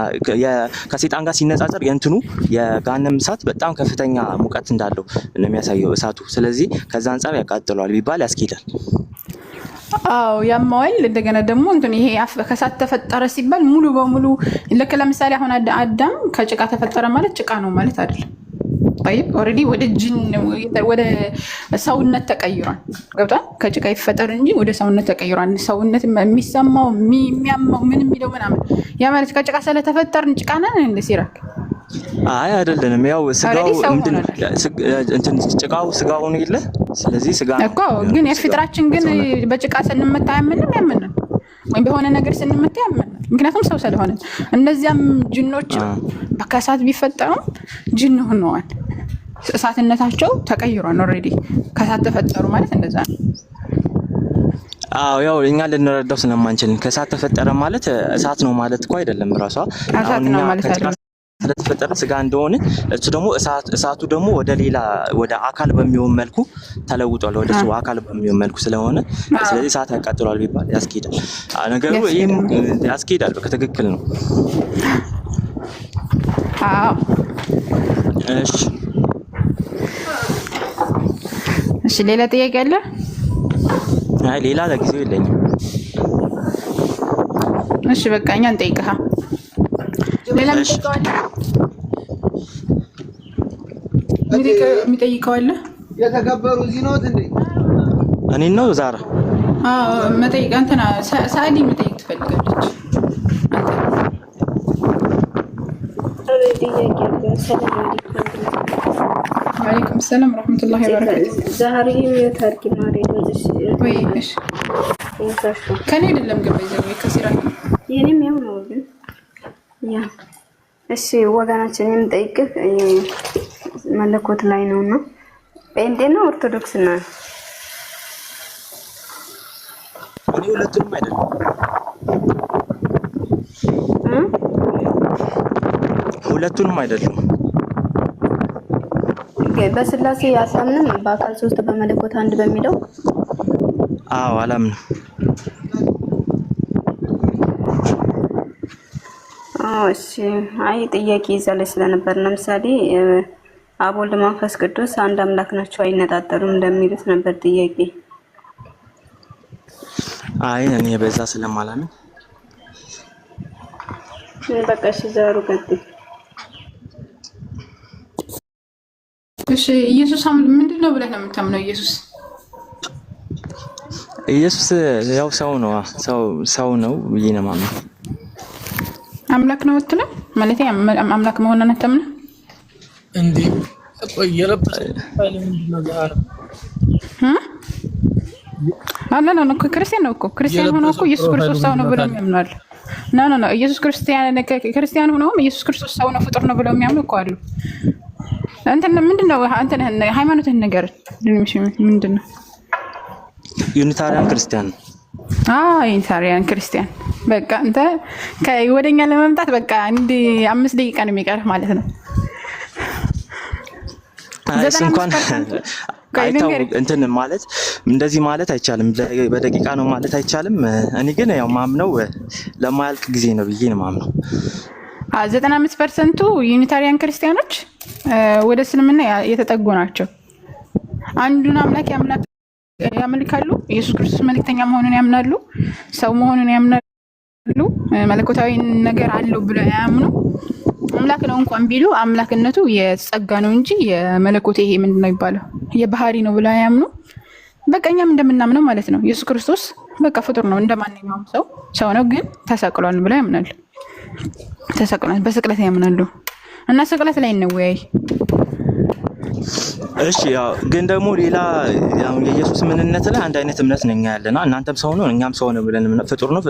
ከሰይጣን ጋር ሲነጻጸር የእንትኑ የገሃነም እሳት በጣም ከፍተኛ ሙቀት እንዳለው ነው የሚያሳየው እሳቱ። ስለዚህ ከዛ አንጻር ያቃጥለዋል ቢባል ያስኬዳል። አዎ ያማዋል። እንደገና ደግሞ እንትን ይሄ ከእሳት ተፈጠረ ሲባል ሙሉ በሙሉ ልክ ለምሳሌ አሁን አዳም ከጭቃ ተፈጠረ ማለት ጭቃ ነው ማለት አይደለም። طيب ኦሬዲ ወደ ሰውነት ተቀይሯል። ገብቷል? ከጭቃ ይፈጠር እንጂ ወደ ሰውነት ተቀይሯል። ሰውነት የሚሰማው የሚያማው ምን የሚለው ምናምን ያ ማለት ከጭቃ ስለተፈጠርን ጭቃ ነን እንደ ሲራክ አይ አይደለንም። ያው ስጋው ምንድነው እንትን ጭቃው ስጋው ነው ይለ። ስለዚህ ስጋ እኮ ግን የፍጥራችን ግን በጭቃ ስንመታ ያምናል ወይም በሆነ ነገር ስንመታ ያምናል። ምክንያቱም ሰው ስለሆነ እነዚያም ጅኖች በከሳት ቢፈጠሩ ጅን ሆነዋል። እሳትነታቸው ተቀይሯል። ኦሬዲ ከሳት ተፈጠሩ ማለት እንደዛ ነው። አዎ ያው እኛ ልንረዳው ስለማንችል ከእሳት ተፈጠረ ማለት እሳት ነው ማለት እኮ አይደለም። ራሷ አሁን እኛ ከጭቃ ስለተፈጠረ ስጋ እንደሆነ እሱ ደግሞ እሳቱ ደግሞ ወደ አካል በሚሆን መልኩ ተለውጧል። ወደ እሱ አካል በሚሆን መልኩ ስለሆነ ስለዚህ እሳት ያቃጥሏል ቢባል ያስኬዳል። ነገሩ ይሄም ያስኬዳል። በቃ ትክክል ነው። አዎ እሺ ሌላ ጥያቄ አለ? አይ ሌላ ለጊዜው የለኝም። እሺ በቃ እኛ እንጠይቅሃ። ሌላ የሚጠይቀው አለ? የተከበሩ እዚህ ነው እንዴ? እኔ ነው ዛራ። አዎ መጠይቅ እንትና ሳዲ መጠይቅ ትፈልጋለች። ወአለይኩም ሰላም ወራህመቱላሂ ወበረካቱ። ዛሬ የታርቂ ማሬ ወይ እሺ ከኔ አይደለም ገበዘው ከሲራ የኔም ያው ነው ግን ያ እሺ ወገናችን የምጠይቅህ መለኮት ላይ ነውና ጴንጤ ነው ኦርቶዶክስ ነው? እኔ ሁለቱንም አይደለም ሁለቱንም አይደለም። በስላሴ አሳምንም በአካል ሶስት በመለኮት አንድ በሚለው አዎ አላምንም። እሺ አይ ጥያቄ ይዛለች ስለነበር ለምሳሌ አብ ወልድ መንፈስ ቅዱስ አንድ አምላክ ናቸው አይነጣጠሉም እንደሚሉት ነበር ጥያቄ። አይ እኔ በዛ ስለማላምን በቃ እሺ ዛሩ ቀጥል። እሺ ኢየሱስ ምንድነው ብለህ ነው የምታምነው? ኢየሱስ ያው ሰው ነው ብዬ ነው የማምነው። አምላክ ነው ወጥተህ ማለት አምላክ መሆኑን አታምነው እንዴ? ቆይ የለበሰ ፋይል ምንድነው ዛሬ? ነው ክርስቲያን ነው እኮ ክርስቲያን ሆኖ እኮ ኢየሱስ ክርስቶስ ሰው ነው ብለው የሚያምናሉ። ኖ ኢየሱስ ክርስቲያን ሆኖ ኢየሱስ ክርስቶስ ሰው ነው ፍጡር ነው ብለው የሚያምኑ እኮ አሉ። ምንድነው ሃይማኖትህን ነገር ምንድነው? ዩኒታሪያን ክርስቲያን ነው። ዩኒታሪያን ክርስቲያን በቃ አንተ ወደኛ ለመምጣት በቃ 5 ደቂቃ ነው የሚቀርህ ማለት ነው። አይስ እንኳን እንትን ማለት እንደዚህ ማለት አይቻልም። በደቂቃ ነው ማለት አይቻልም። እኔ ግን ያው ማምነው ለማያልቅ ጊዜ ነው ብዬ ነው ማምነው። 95% ዩኒታሪያን ክርስቲያኖች ወደ እስልምና የተጠጉ ናቸው። አንዱን አምላክ ያመልካሉ። ኢየሱስ ክርስቶስ መልእክተኛ መሆኑን ያምናሉ። ሰው መሆኑን ያምናሉ። መለኮታዊ ነገር አለው ብለው ያምኑ። አምላክ ነው እንኳን ቢሉ አምላክነቱ የጸጋ ነው እንጂ የመለኮት ይሄ ምንድነው ይባለው የባህሪ ነው ብለው ያምኑ። በቃ እኛም እንደምናምነው ማለት ነው። ኢየሱስ ክርስቶስ በቃ ፍጡር ነው እንደማንኛውም ሰው ነው፣ ግን ተሰቅሏል ብለው ያምናሉ። ተሰቅሏል በስቅለት ያምናሉ። እና ስቅለት ላይ እንወያይ። እሺ ያው ግን ደግሞ ሌላ ያው የኢየሱስ ምንነት ላይ አንድ አይነት እምነት ነኝ ያለና እናንተም ሰው ነው እኛም ሰው ነው ብለን ፍጡር ነው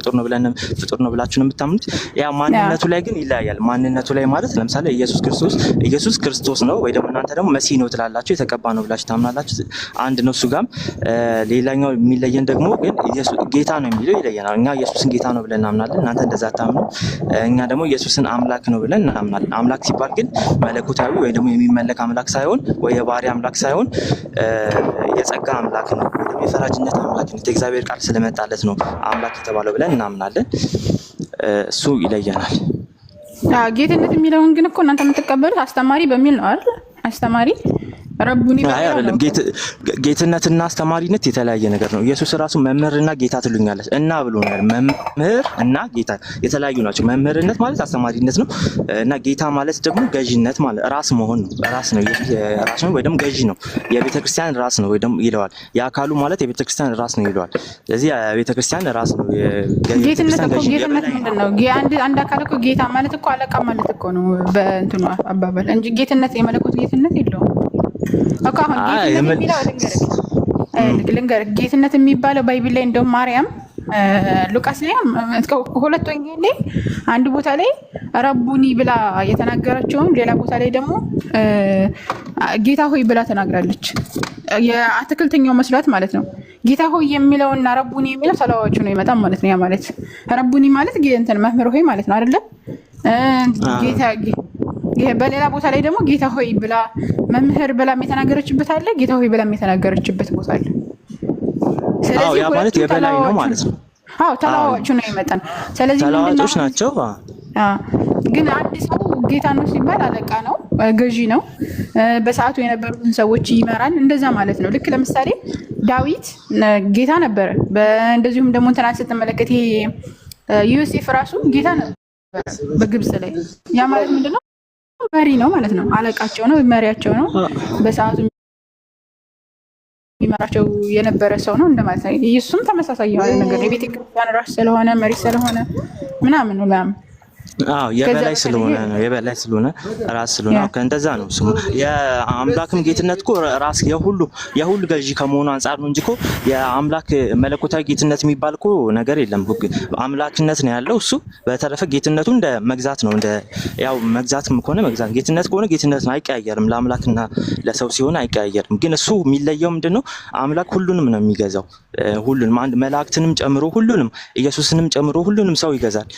ብላችሁ ነው የምታምኑት። ያ ማንነቱ ላይ ግን ይለያያል። ማንነቱ ላይ ማለት ለምሳሌ ኢየሱስ ክርስቶስ ነው ወይ ደግሞ እናንተ ደግሞ መሲህ ነው ትላላችሁ፣ የተቀባ ነው ብላችሁ ታምናላችሁ። አንድ ነው እሱ ጋም። ሌላኛው የሚለየን ደግሞ ግን ኢየሱስ ጌታ ነው የሚለው ይለየናል። እኛ ኢየሱስን ጌታ ነው ብለን እናምናለን፣ እናንተ እንደዛ አታምኑ። እኛ ደግሞ ኢየሱስን አምላክ ነው ብለን እናምናለን። አምላክ ሲባል ግን መለኮታዊ ወይ ደግሞ የሚመለክ አምላክ ሳይሆን ወይ የባህሪ አምላክ ሳይሆን የጸጋ አምላክ ነው ወይ ደግሞ የፈራጅነት አምላክ ነው። የእግዚአብሔር ቃል ስለመጣለት ነው አምላክ የተባለው ብለን እናምናለን። እሱ ይለየናል። ጌትነት የሚለውን ግን እኮ እናንተ የምትቀበሉት አስተማሪ በሚል ነው አይደል? አስተማሪ ረቡኒ አይደለም። ጌትነትና አስተማሪነት የተለያየ ነገር ነው። ኢየሱስ ራሱ መምህርና ጌታ ትሉኛለች እና ብሎናል። መምህር እና ጌታ የተለያዩ ናቸው። መምህርነት ማለት አስተማሪነት ነው እና ጌታ ማለት ደግሞ ገዢነት ማለት ራስ መሆን ነው። ራስ ነው። ኢየሱስ ራስ ነው ወይ ደግሞ ገዢ ነው። የቤተክርስቲያን ራስ ነው ወይ ደግሞ ይለዋል። የአካሉ ማለት የቤተክርስቲያን ራስ ነው ይለዋል። ስለዚህ የቤተክርስቲያን ራስ ነው። ጌትነት ምንድን ነው? አንድ አካል እኮ ጌታ ማለት እኮ አለቃ ማለት እኮ ነው በእንትኑ አባባል እንጂ ጌትነት የመለኮት ጌትነት የለውም። ጌትነት የሚባለው ባይብል ላይ እንደውም ማርያም ሉቃስ ላይ 2 ወንጌል ላይ አንድ ቦታ ላይ ረቡኒ ብላ የተናገረችውን ሌላ ቦታ ላይ ደግሞ ጌታ ሆይ ብላ ተናግራለች። የአትክልተኛው መስሏት ማለት ነው። ጌታ ሆይ የሚለውና ረቡኒ የሚለው ተለዋዋጭ ነው ይመጣል ማለት ነው። ያ ማለት ረቡኒ ማለት እንትን መምህር ሆይ ማለት ነው አይደለም? ጌታ በሌላ ቦታ ላይ ደግሞ ጌታ ሆይ ብላ መምህር ብላ የተናገረችበት አለ፣ ጌታ ሆይ ብላ የተናገረችበት ቦታ አለ። ስለዚህ ያ ማለት የበላይ ነው ማለት ነው። ተለዋዋጭ ነው ይመጣል። ስለዚህ ተለዋዋጮች ናቸው። ግን አንድ ሰው ጌታ ነው ሲባል አለቃ ነው፣ ገዢ ነው፣ በሰዓቱ የነበሩትን ሰዎች ይመራል፣ እንደዛ ማለት ነው። ልክ ለምሳሌ ዳዊት ጌታ ነበረ። እንደዚሁም ደግሞ እንትና ስትመለከት ይሄ ዮሴፍ ራሱ ጌታ ነበረ በግብጽ ላይ። ያ ማለት ምንድነው? መሪ ነው ማለት ነው። አለቃቸው ነው፣ መሪያቸው ነው፣ በሰዓቱ የሚመራቸው የነበረ ሰው ነው እንደማለት ነው። ኢየሱስም ተመሳሳይ የሆነ ነገር የቤተ ክርስቲያን ራስ ስለሆነ መሪ ስለሆነ ምናምን ነው ምናምን የበላይ ስለሆነ ነው። የበላይ ስለሆነ ራስ ስለሆነ እንደዛ ነው ስሙ። የአምላክም ጌትነት እኮ ራስ የሁሉ ገዢ ከመሆኑ አንፃር ነው እንጂ እኮ የአምላክ መለኮታዊ ጌትነት የሚባል እኮ ነገር የለም። አምላክነት ነው ያለው እሱ። በተረፈ ጌትነቱ እንደ መግዛት ነው። እንደ ያው መግዛትም ከሆነ መግዛት፣ ጌትነት ከሆነ ጌትነት ነው። አይቀያየርም። ለአምላክና ለሰው ሲሆን አይቀያየርም። ግን እሱ የሚለየው ምንድነው? አምላክ ሁሉንም ነው የሚገዛው። ሁሉንም አንድ መላእክትንም ጨምሮ ሁሉንም፣ ኢየሱስንም ጨምሮ ሁሉንም ሰው ይገዛል።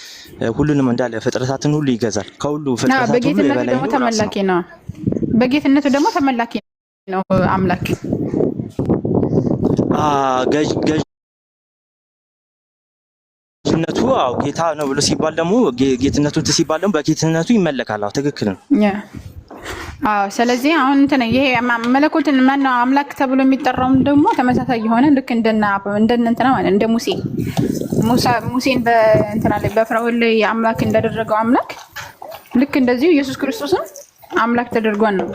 ሁሉንም እንዳለ ፍጥረታትን ሁሉ ይገዛል። ከሁሉ ፍጥረታት ሁሉ የበላይ ነው። ተመላኪ ነው። በጌትነቱ ደግሞ ተመላኪ ነው አምላክ። ገዥነቱ ጌታ ነው ብሎ ሲባል ደግሞ ጌትነቱ ሲባል ደግሞ በጌትነቱ ይመለካል። ትክክል ነው። ስለዚህ አሁን ይሄ መለኮትን ማነው አምላክ ተብሎ የሚጠራውም ደግሞ ተመሳሳይ የሆነ ልክ እንትና ማለት እንደ ሙሴን በእንትና ላይ በፍርዖን ላይ አምላክ እንዳደረገው አምላክ ልክ እንደዚሁ ኢየሱስ ክርስቶስም አምላክ ተደርጓል ነው።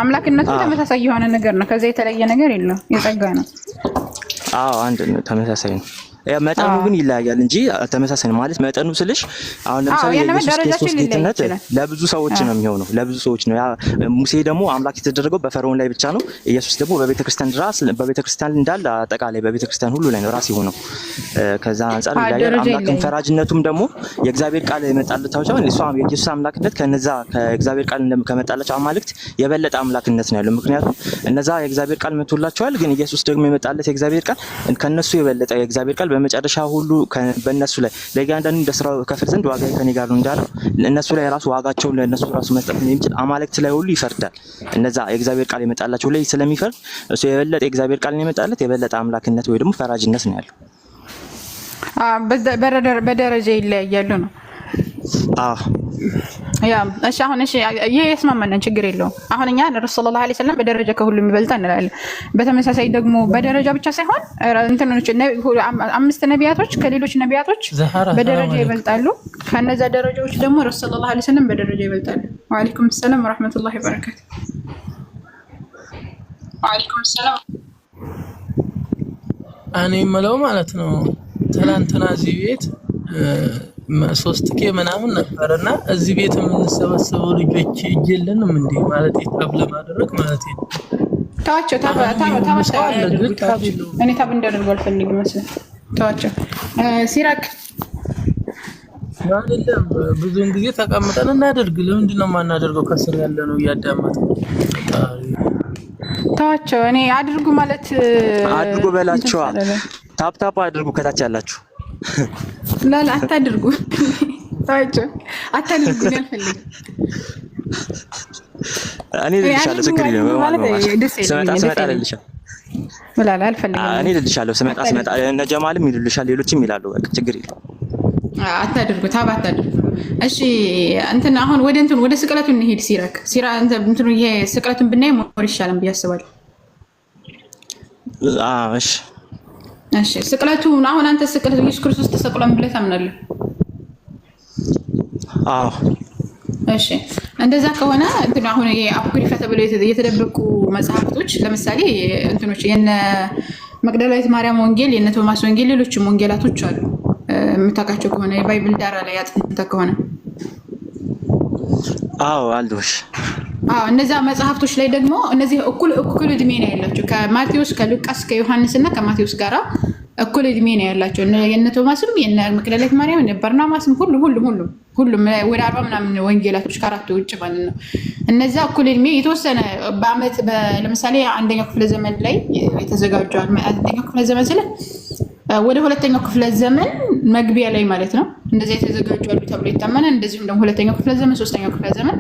አምላክነቱ ተመሳሳይ የሆነ ነገር ነው። ከዛ የተለየ ነገር የለው። የጸጋ ነው። አንድ ነው። ተመሳሳይ ነው። መጠኑ ግን ይለያያል እንጂ ተመሳሳይ ነው ማለት መጠኑ ስልሽ አሁን ለምሳሌ የኢየሱስ ክርስቶስ ጌትነት ለብዙ ሰዎች ነው የሚሆነው። ለብዙ ሰዎች ነው። ሙሴ ደግሞ አምላክ የተደረገው በፈርዖን ላይ ብቻ ነው። ኢየሱስ ደግሞ በቤተክርስቲያን እንዳለ አጠቃላይ በቤተክርስቲያን ሁሉ ላይ ነው ራስ የሆነው። ከዛ አንፃር ይለያያል። አምላክን ፈራጅነቱም ደግሞ የእግዚአብሔር ቃል የመጣለታቸው የኢየሱስ አምላክነት ከነዛ ከእግዚአብሔር ቃል ከመጣላቸው አማልክት የበለጠ አምላክነት ነው ያለው። ምክንያቱም እነዛ የእግዚአብሔር ቃል መጥቶላቸዋል፣ ግን ኢየሱስ ደግሞ የመጣለት የእግዚአብሔር ቃል ከነሱ የበለጠ የእግዚአብሔር ቃል በመጨረሻ ሁሉ በእነሱ ላይ ለእያንዳንዱ እንደ ስራው ከፍል ዘንድ ዋጋዬ ከኔ ጋር ነው እንዳለው እነሱ ላይ ራሱ ዋጋቸውን ለእነሱ ራሱ መስጠት የሚችል አማልክት ላይ ሁሉ ይፈርዳል። እነዛ የእግዚአብሔር ቃል የመጣላቸው ላይ ስለሚፈርድ እሱ የበለጠ የእግዚአብሔር ቃል የመጣለት የበለጠ አምላክነት ወይ ደግሞ ፈራጅነት ነው ያለው። በደረጃ ይለያያሉ ነው። እሺ አሁን ይሄ የስማማን ችግር የለውም። አሁን እኛ ረሱል ሰለላሁ ዐለይሂ ወሰለም በደረጃ ከሁሉም ይበልጣል እንላለን። በተመሳሳይ ደግሞ በደረጃ ብቻ ሳይሆን እንትኖች 5 ነቢያቶች ከሌሎች ነቢያቶች በደረጃ ይበልጣሉ። ከነዛ ደረጃዎች ደግሞ ረሱል ሰለላሁ ዐለይሂ ወሰለም በደረጃ ይበልጣሉ። ወአለይኩም ሰላም ወራህመቱላሂ ወበረካቱ። ወአለይኩም ሰላም። እኔ የምለው ማለት ነው ትናንትና እዚህ ቤት 3K ምናምን ነበርና እዚህ ቤት የምንሰበሰበው ልጆች እየለንም እንዴ ማለት ታብ ለማድረግ ማለት ነው። ታዋቸው እኔ ታብ እንዳደርጉ አልፈልግም መስሎኝ ታዋቸው ሲራክ አይደለም። ብዙውን ጊዜ ተቀምጠን እናደርግ። ለምንድን ነው የማናደርገው? ከስር ያለ ነው እያዳመጠ ታዋቸው። እኔ አድርጉ ማለት አድርጉ በላቸው። ታፕ አድርጉ ከታች ያላችሁ ላላ አታድርጉ። ታዋቸው አታድርጉ ነው አልፈልግም። እኔ ልልሻለሁ ችግር የለም ማለት ስመጣ ልልሻለሁ ላላ አልፈልግም። እኔ ልልሻለሁ ስመጣ እነ ጀማልም ይሉልሻል ሌሎችም ይላሉ። በቃ ችግር የለም። አታድርጉ አታድርጉ። እሺ እንትን አሁን ወደ ስቅለቱ እንሄድ። እንትኑ ይሄ ስቅለቱን ብናይ ሞር ይሻላል ብዬ አስባለሁ። እሺ ስቅለቱ አሁን አንተ ስቅለቱ ኢየሱስ ክርስቶስ ተሰቅሏል ብለህ ታምናለህ? እሺ እንደዛ ከሆነ እንትን አሁን አፕኩሪፋ ተብለው የተደበቁ መጽሐፍቶች ለምሳሌ እንትኖች የነ መግደላዊት ማርያም ወንጌል፣ የነ ቶማስ ወንጌል፣ ሌሎችም ወንጌላቶች አሉ የምታውቃቸው ከሆነ የባይብል ዳራ ላይ አጥንተህ ከሆነ አልዶሽ እነዛ መጽሐፍቶች ላይ ደግሞ እነዚህ እኩል እድሜ ነው ያላቸው ከማቴዎስ ከሉቃስ ከዮሐንስ እና ከማቴዎስ ጋራ እኩል እድሜ ነው ያላቸው። የነ ቶማስም የነ መቅደላዊት ማርያም የነ በርናባስም ሁሉም ወደ 40 ምናምን ወንጌላቶች ከአራቱ ውጭ ማለት ነው። እነዛ እኩል እድሜ የተወሰነ በአመት ለምሳሌ አንደኛው ክፍለ ዘመን ላይ የተዘጋጁ አንደኛው ክፍለ ዘመን ስለ ወደ ሁለተኛው ክፍለ ዘመን መግቢያ ላይ ማለት ነው እንደዚህ የተዘጋጁ አሉ ተብሎ ይታመናል። እንደዚሁም ደግሞ ሁለተኛው ክፍለ ዘመን፣ ሶስተኛው ክፍለ ዘመን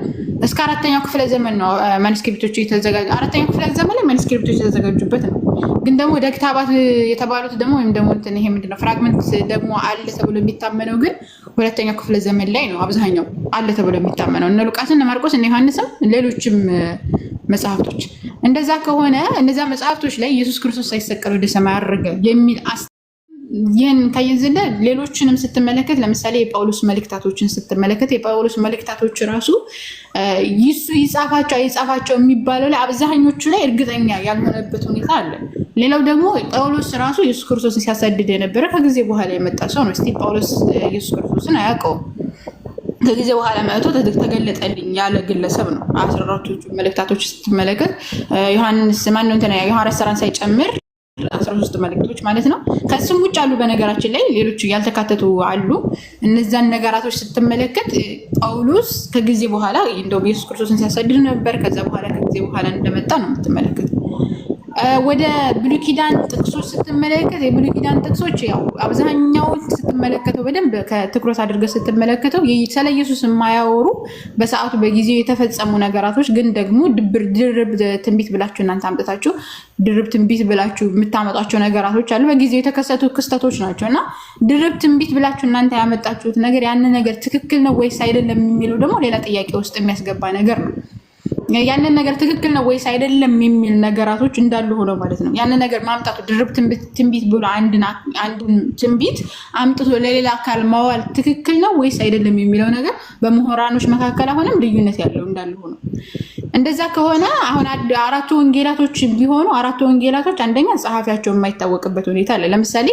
እስከ አራተኛው ክፍለ ዘመን ነው ማኑስክሪፕቶች የተዘጋጁ። አራተኛው ክፍለ ዘመን ላይ ማኑስክሪፕቶች የተዘጋጁበት ነው። ግን ደግሞ ወደ ክታባት የተባሉት ደግሞ ወይም ደግሞ እንትን ይሄ ምንድነው ፍራግመንት ደግሞ አለ ተብሎ የሚታመነው ግን ሁለተኛው ክፍለ ዘመን ላይ ነው አብዛኛው አለ ተብሎ የሚታመነው። እነ ሉቃስ እነ ማርቆስ እነ ዮሐንስም ሌሎችም መጽሐፍቶች። እንደዛ ከሆነ እነዛ መጽሐፍቶች ላይ ኢየሱስ ክርስቶስ ሳይሰቀል ወደ ሰማይ አረገ የሚል ይህን ከይዝለ ሌሎችንም ስትመለከት ለምሳሌ የጳውሎስ መልእክታቶችን ስትመለከት የጳውሎስ መልእክታቶች ራሱ ይጻፋቸው የሚባለው ላይ አብዛኞቹ ላይ እርግጠኛ ያልሆነበት ሁኔታ አለ። ሌላው ደግሞ ጳውሎስ ራሱ ኢየሱስ ክርስቶስን ሲያሳድድ የነበረ ከጊዜ በኋላ የመጣ ሰው ነው። እስቲ ጳውሎስ ኢየሱስ ክርስቶስን አያውቀውም። ከጊዜ በኋላ መጥቶ ተገለጠልኝ ያለ ግለሰብ ነው። 14ቱ መልእክታቶች ስትመለከት ዮሐንስ ማነው እንትና የሐዋርያት ሥራን ሳይጨምር 13 መልእክቶች ማለት ነው። ከስም ውጭ አሉ። በነገራችን ላይ ሌሎች ያልተካተቱ አሉ። እነዛን ነገራቶች ስትመለከት ጳውሎስ ከጊዜ በኋላ እንደውም ኢየሱስ ክርስቶስን ሲያሳድድ ነበር። ከዛ በኋላ ከጊዜ በኋላ እንደመጣ ነው የምትመለከት። ወደ ብሉይ ኪዳን ጥቅሶች ስትመለከት የብሉይ ኪዳን ጥቅሶች ያው አብዛኛውን ስትመለከተው በደንብ ከትኩረት አድርገህ ስትመለከተው ስለ ኢየሱስ የማያወሩ በሰዓቱ በጊዜው የተፈጸሙ ነገራቶች ግን ደግሞ ድርብ ትንቢት ብላችሁ እናንተ አምጥታችሁ ድርብ ትንቢት ብላችሁ የምታመጣቸው ነገራቶች አሉ። በጊዜው የተከሰቱ ክስተቶች ናቸው እና ድርብ ትንቢት ብላችሁ እናንተ ያመጣችሁት ነገር ያን ነገር ትክክል ነው ወይስ አይደለም የሚለው ደግሞ ሌላ ጥያቄ ውስጥ የሚያስገባ ነገር ነው። ያንን ነገር ትክክል ነው ወይስ አይደለም የሚል ነገራቶች እንዳሉ ሆነው ማለት ነው። ያንን ነገር ማምጣቱ ድርብ ትንቢት ብሎ አንድን ትንቢት አምጥቶ ለሌላ አካል ማዋል ትክክል ነው ወይስ አይደለም የሚለው ነገር በምሁራኖች መካከል አሁንም ልዩነት ያለው እንዳሉ ሆነው እንደዛ ከሆነ አሁን አራቱ ወንጌላቶች ቢሆኑ አራቱ ወንጌላቶች አንደኛ ጸሐፊያቸው የማይታወቅበት ሁኔታ አለ። ለምሳሌ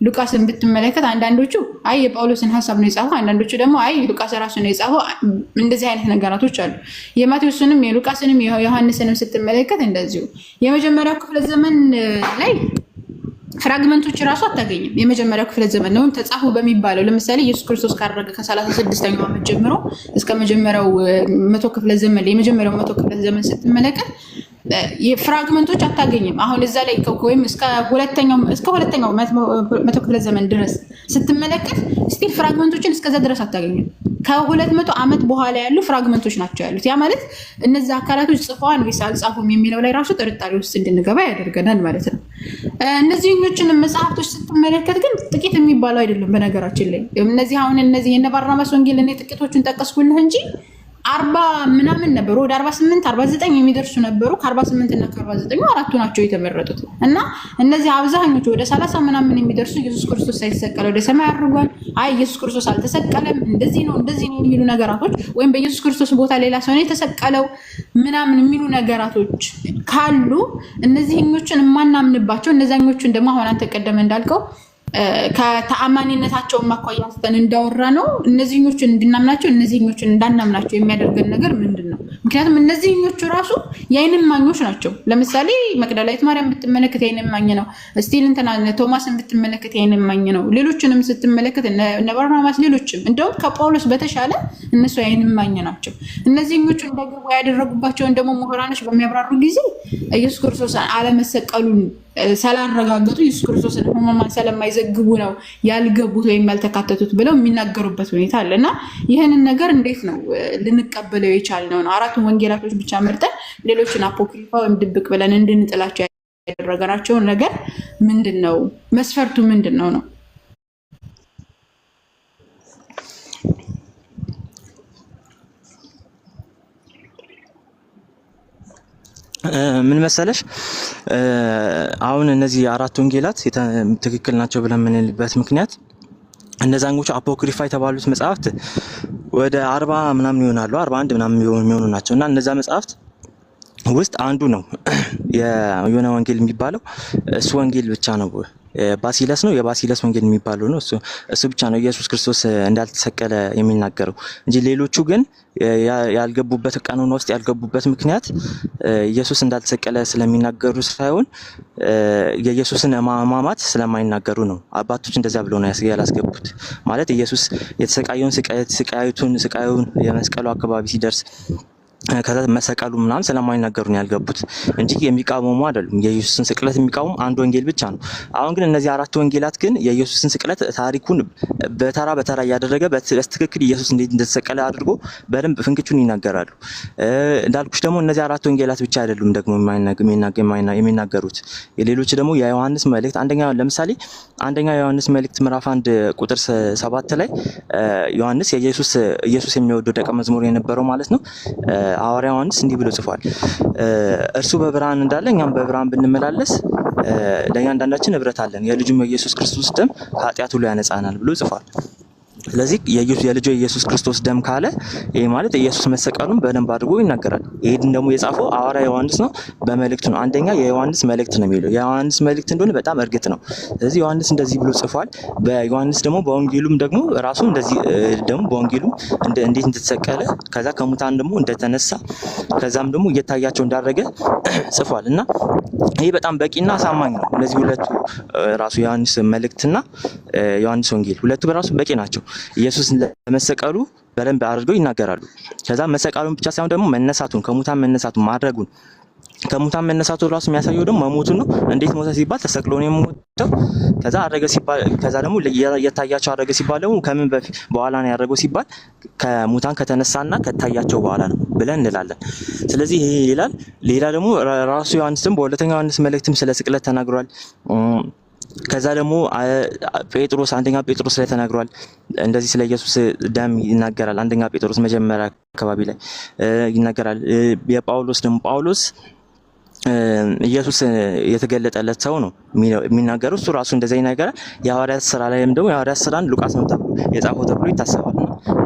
ሉቃስን ብትመለከት አንዳንዶቹ አይ የጳውሎስን ሐሳብ ነው የጻፈው፣ አንዳንዶቹ ደግሞ አይ ሉቃስ ራሱ ነው የጻፈው። እንደዚህ አይነት ነገራቶች አሉ። የማቴዎስንም የሉቃስንም የዮሐንስንም ስትመለከት እንደዚሁ የመጀመሪያው ክፍለ ዘመን ላይ ፍራግመንቶች ራሱ አታገኝም። የመጀመሪያው ክፍለ ዘመን ነው ተጻፉ በሚባለው ለምሳሌ ኢየሱስ ክርስቶስ ካረገ ከ36ኛው ዓመት ጀምሮ እስከ መጀመሪያው መቶ ክፍለ ዘመን ላይ የመጀመሪያው መቶ ክፍለ ዘመን ስትመለከት የፍራግመንቶች አታገኝም። አሁን እዛ ላይ ወይም እስከ ሁለተኛው መቶ ክፍለ ዘመን ድረስ ስትመለከት ስቲል ፍራግመንቶችን እስከዛ ድረስ አታገኝም። ከ200 ዓመት በኋላ ያሉ ፍራግመንቶች ናቸው ያሉት። ያ ማለት እነዚህ አካላቶች ጽፈዋል ወይስ አልጻፉም የሚለው ላይ ራሱ ጥርጣሬ ውስጥ እንድንገባ ያደርገናል ማለት ነው። እነዚህኞችን መጽሐፍቶች ስትመለከት ግን ጥቂት የሚባለው አይደለም። በነገራችን ላይ እነዚህ የነ ባርናባስ ወንጌል እኔ ጥቂቶቹን ጠቀስኩልህ እንጂ 40 ምናምን ነበሩ። ወደ 48 49 የሚደርሱ ነበሩ። ከ48 እና ከ49 አራቱ ናቸው የተመረጡት እና እነዚህ አብዛኞቹ ወደ 30 ምናምን የሚደርሱ ኢየሱስ ክርስቶስ ሳይሰቀል ወደ ሰማይ አድርጓል፣ አይ ኢየሱስ ክርስቶስ አልተሰቀለም፣ እንደዚህ ነው የሚሉ ነገራቶች ወይም በኢየሱስ ክርስቶስ ቦታ ሌላ ሰው ነው የተሰቀለው ምናምን የሚሉ ነገራቶች ካሉ እነዚህኞቹን የማናምንባቸው እነዛኞቹን ደግሞ አሁን አንተ ቀደም እንዳልከው ከተአማኒነታቸው ማኳያ አንስተን እንዳወራ ነው እነዚህኞቹን እንድናምናቸው እነዚህኞቹን እንዳናምናቸው የሚያደርገን ነገር ምንድነው? ምክንያቱም እነዚህኞቹ ራሱ የዓይን እማኞች ናቸው። ለምሳሌ መቅደላዊት ማርያም ብትመለከት የዓይን እማኝ ነው። እስቲል እንትና ቶማስን ብትመለከት የዓይን እማኝ ነው። ሌሎችንም ስትመለከት እነ ባርናባስ ሌሎችም እንደውም ከጳውሎስ በተሻለ እነሱ የዓይን እማኝ ናቸው። እነዚህኞቹ እንደገቡ ያደረጉባቸውን ደግሞ ምሁራኖች በሚያብራሩ ጊዜ ኢየሱስ ክርስቶስ አለመሰቀሉን ስላረጋገጡ ኢየሱስ ክርስቶስን ሕማማን ስለማይዘግቡ ነው ያልገቡት ወይም ያልተካተቱት ብለው የሚናገሩበት ሁኔታ አለ እና ይህንን ነገር እንዴት ነው ልንቀበለው የቻልነው? ነው አራቱን ወንጌላቶች ብቻ መርጠን ሌሎችን አፖክሪፋ ወይም ድብቅ ብለን እንድንጥላቸው ያደረገናቸውን ነገር ምንድን ነው? መስፈርቱ ምንድን ነው ነው? ምን መሰለሽ አሁን እነዚህ አራት ወንጌላት ትክክል ናቸው ብለን የምንልበት ምክንያት እነዛኞቹ አፖክሪፋ የተባሉት መጽሐፍት ወደ 40 ምናምን ይሆናሉ 41 ምናምን የሚሆኑ ናቸው እና እነዛ መጽሐፍት ውስጥ አንዱ ነው የዮና ወንጌል የሚባለው እሱ ወንጌል ብቻ ነው ባሲለስ ነው የባሲለስ ወንጌል የሚባለው ነው። እሱ ብቻ ነው ኢየሱስ ክርስቶስ እንዳልተሰቀለ የሚናገረው እንጂ ሌሎቹ ግን ያልገቡበት ቀኖና ውስጥ ያልገቡበት ምክንያት ኢየሱስ እንዳልተሰቀለ ስለሚናገሩ ሳይሆን የኢየሱስን ሕማማት ስለማይናገሩ ነው። አባቶች እንደዛ ብለው ነው ያላስገቡት። ማለት ኢየሱስ የተሰቃየውን ስቃዩን የመስቀሉ አካባቢ ሲደርስ ከዛ መሰቀሉ ምናምን ስለማይናገሩ ነው ያልገቡት እንጂ የሚቃወሙ አይደሉም። የኢየሱስን ስቅለት የሚቃወሙ አንድ ወንጌል ብቻ ነው። አሁን ግን እነዚህ አራት ወንጌላት ግን የኢየሱስን ስቅለት ታሪኩን በተራ እያደረገ በትክክል ኢየሱስ እንዴት እንደተሰቀለ አድርጎ በደንብ ፍንክቹን ይናገራሉ። እንዳልኩሽ ደግሞ እነዚህ አራት ወንጌላት ብቻ አይደሉም ደግሞ የሚናገሩት። የሌሎች ደግሞ የዮሐንስ መልእክት ለምሳሌ አንደኛ ዮሐንስ መልእክት ምዕራፍ 1 ቁጥር 7 ላይ ዮሐንስ ኢየሱስ የሚወደው ደቀ መዝሙር የነበረው ማለት ነው ሐዋርያው ዮሐንስ እንዲህ ብሎ ጽፏል። እርሱ በብርሃን እንዳለ እኛም በብርሃን ብንመላለስ ለእያንዳንዳችን ህብረት አለን፣ የልጁም የኢየሱስ ክርስቶስ ደም ከኃጢአት ሁሉ ያነጻናል ብሎ ጽፏል። ስለዚህ የልጁ የኢየሱስ ክርስቶስ ደም ካለ ይሄ ማለት ኢየሱስ መሰቀሉን በደንብ አድርጎ ይናገራል። ይሄን ደግሞ የጻፈው ሐዋርያ ዮሐንስ ነው በመልእክቱ ነው። አንደኛ የዮሐንስ መልእክት ነው የሚለው የዮሐንስ መልእክት እንደሆነ በጣም እርግጥ ነው። ስለዚህ ዮሐንስ እንደዚህ ብሎ ጽፏል። በዮሐንስ ደግሞ በወንጌሉም ደግሞ ራሱ እንደዚህ ደግሞ በወንጌሉ እንዴት እንደተሰቀለ ከዛ ከሙታን ደግሞ እንደተነሳ ከዛም ደግሞ እየታያቸው እንዳደረገ ጽፏል እና ይሄ በጣም በቂና አሳማኝ ነው። እነዚህ ሁለቱ ራሱ ዮሐንስ መልእክትና ዮሐንስ ወንጌል ሁለቱ በራሱ በቂ ናቸው። ኢየሱስ ለመሰቀሉ በደንብ አድርገው ይናገራሉ። ከዛ መሰቀሉን ብቻ ሳይሆን ደግሞ መነሳቱን ከሙታን መነሳቱን ማድረጉን ከሙታን መነሳቱ ራሱ የሚያሳየው ደግሞ መሞቱን ነው። እንዴት ሞተ ሲባል ተሰቅሎ ነው የሞተው። ከዛ አረገ ሲባል ከዛ ደግሞ የታያቸው አረገ ሲባል ደግሞ ከምን በኋላ ነው ያደረገው ሲባል ከሙታን ከተነሳና ከታያቸው በኋላ ነው ብለን እንላለን። ስለዚህ ይሄ ይላል። ሌላ ደግሞ ራሱ ዮሐንስም በሁለተኛው ዮሐንስ መልእክትም ስለ ስቅለት ተናግሯል። ከዛ ደግሞ አንደኛ ጴጥሮስ ላይ ተናግሯል። እንደዚህ ስለ ኢየሱስ ደም ይናገራል። አንደኛ ጴጥሮስ መጀመሪያ አካባቢ ላይ ይናገራል። የጳውሎስ ደግሞ ጳውሎስ ኢየሱስ የተገለጠለት ሰው ነው የሚናገረው። እሱ ራሱ እንደዛ ይናገራል። የሐዋርያት ስራ ላይም ደግሞ የሐዋርያት ስራን ሉቃስ ነው የጻፈው ተብሎ ይታሰባል።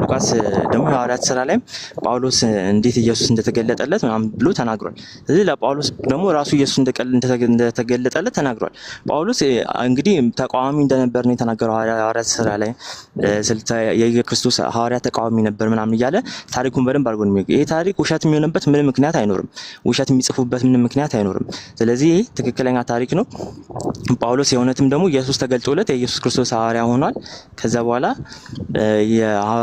ሉቃስ ደግሞ የሐዋርያት ስራ ላይም ጳውሎስ እንዴት ኢየሱስ እንደተገለጠለት ምናምን ብሎ ተናግሯል። ስለዚህ ለጳውሎስ ደግሞ ራሱ ኢየሱስ እንደተገለጠለት ተናግሯል። ጳውሎስ እንግዲህ ተቃዋሚ እንደነበር ነው የተናገረው ሐዋርያት ስራ ላይ የክርስቶስ ሐዋርያ ተቃዋሚ ነበር ምናምን እያለ ታሪኩን በደንብ አድርጎ ነው። ይሄ ታሪክ ውሸት የሚሆንበት ምንም ምክንያት አይኖርም። ውሸት የሚጽፉበት ምንም ምክንያት አይኖርም። ስለዚህ ይሄ ትክክለኛ ታሪክ ነው። ጳውሎስ የእውነትም ደግሞ ኢየሱስ ተገልጦለት የኢየሱስ ክርስቶስ ሐዋርያ ሆኗል። ከዛ በኋላ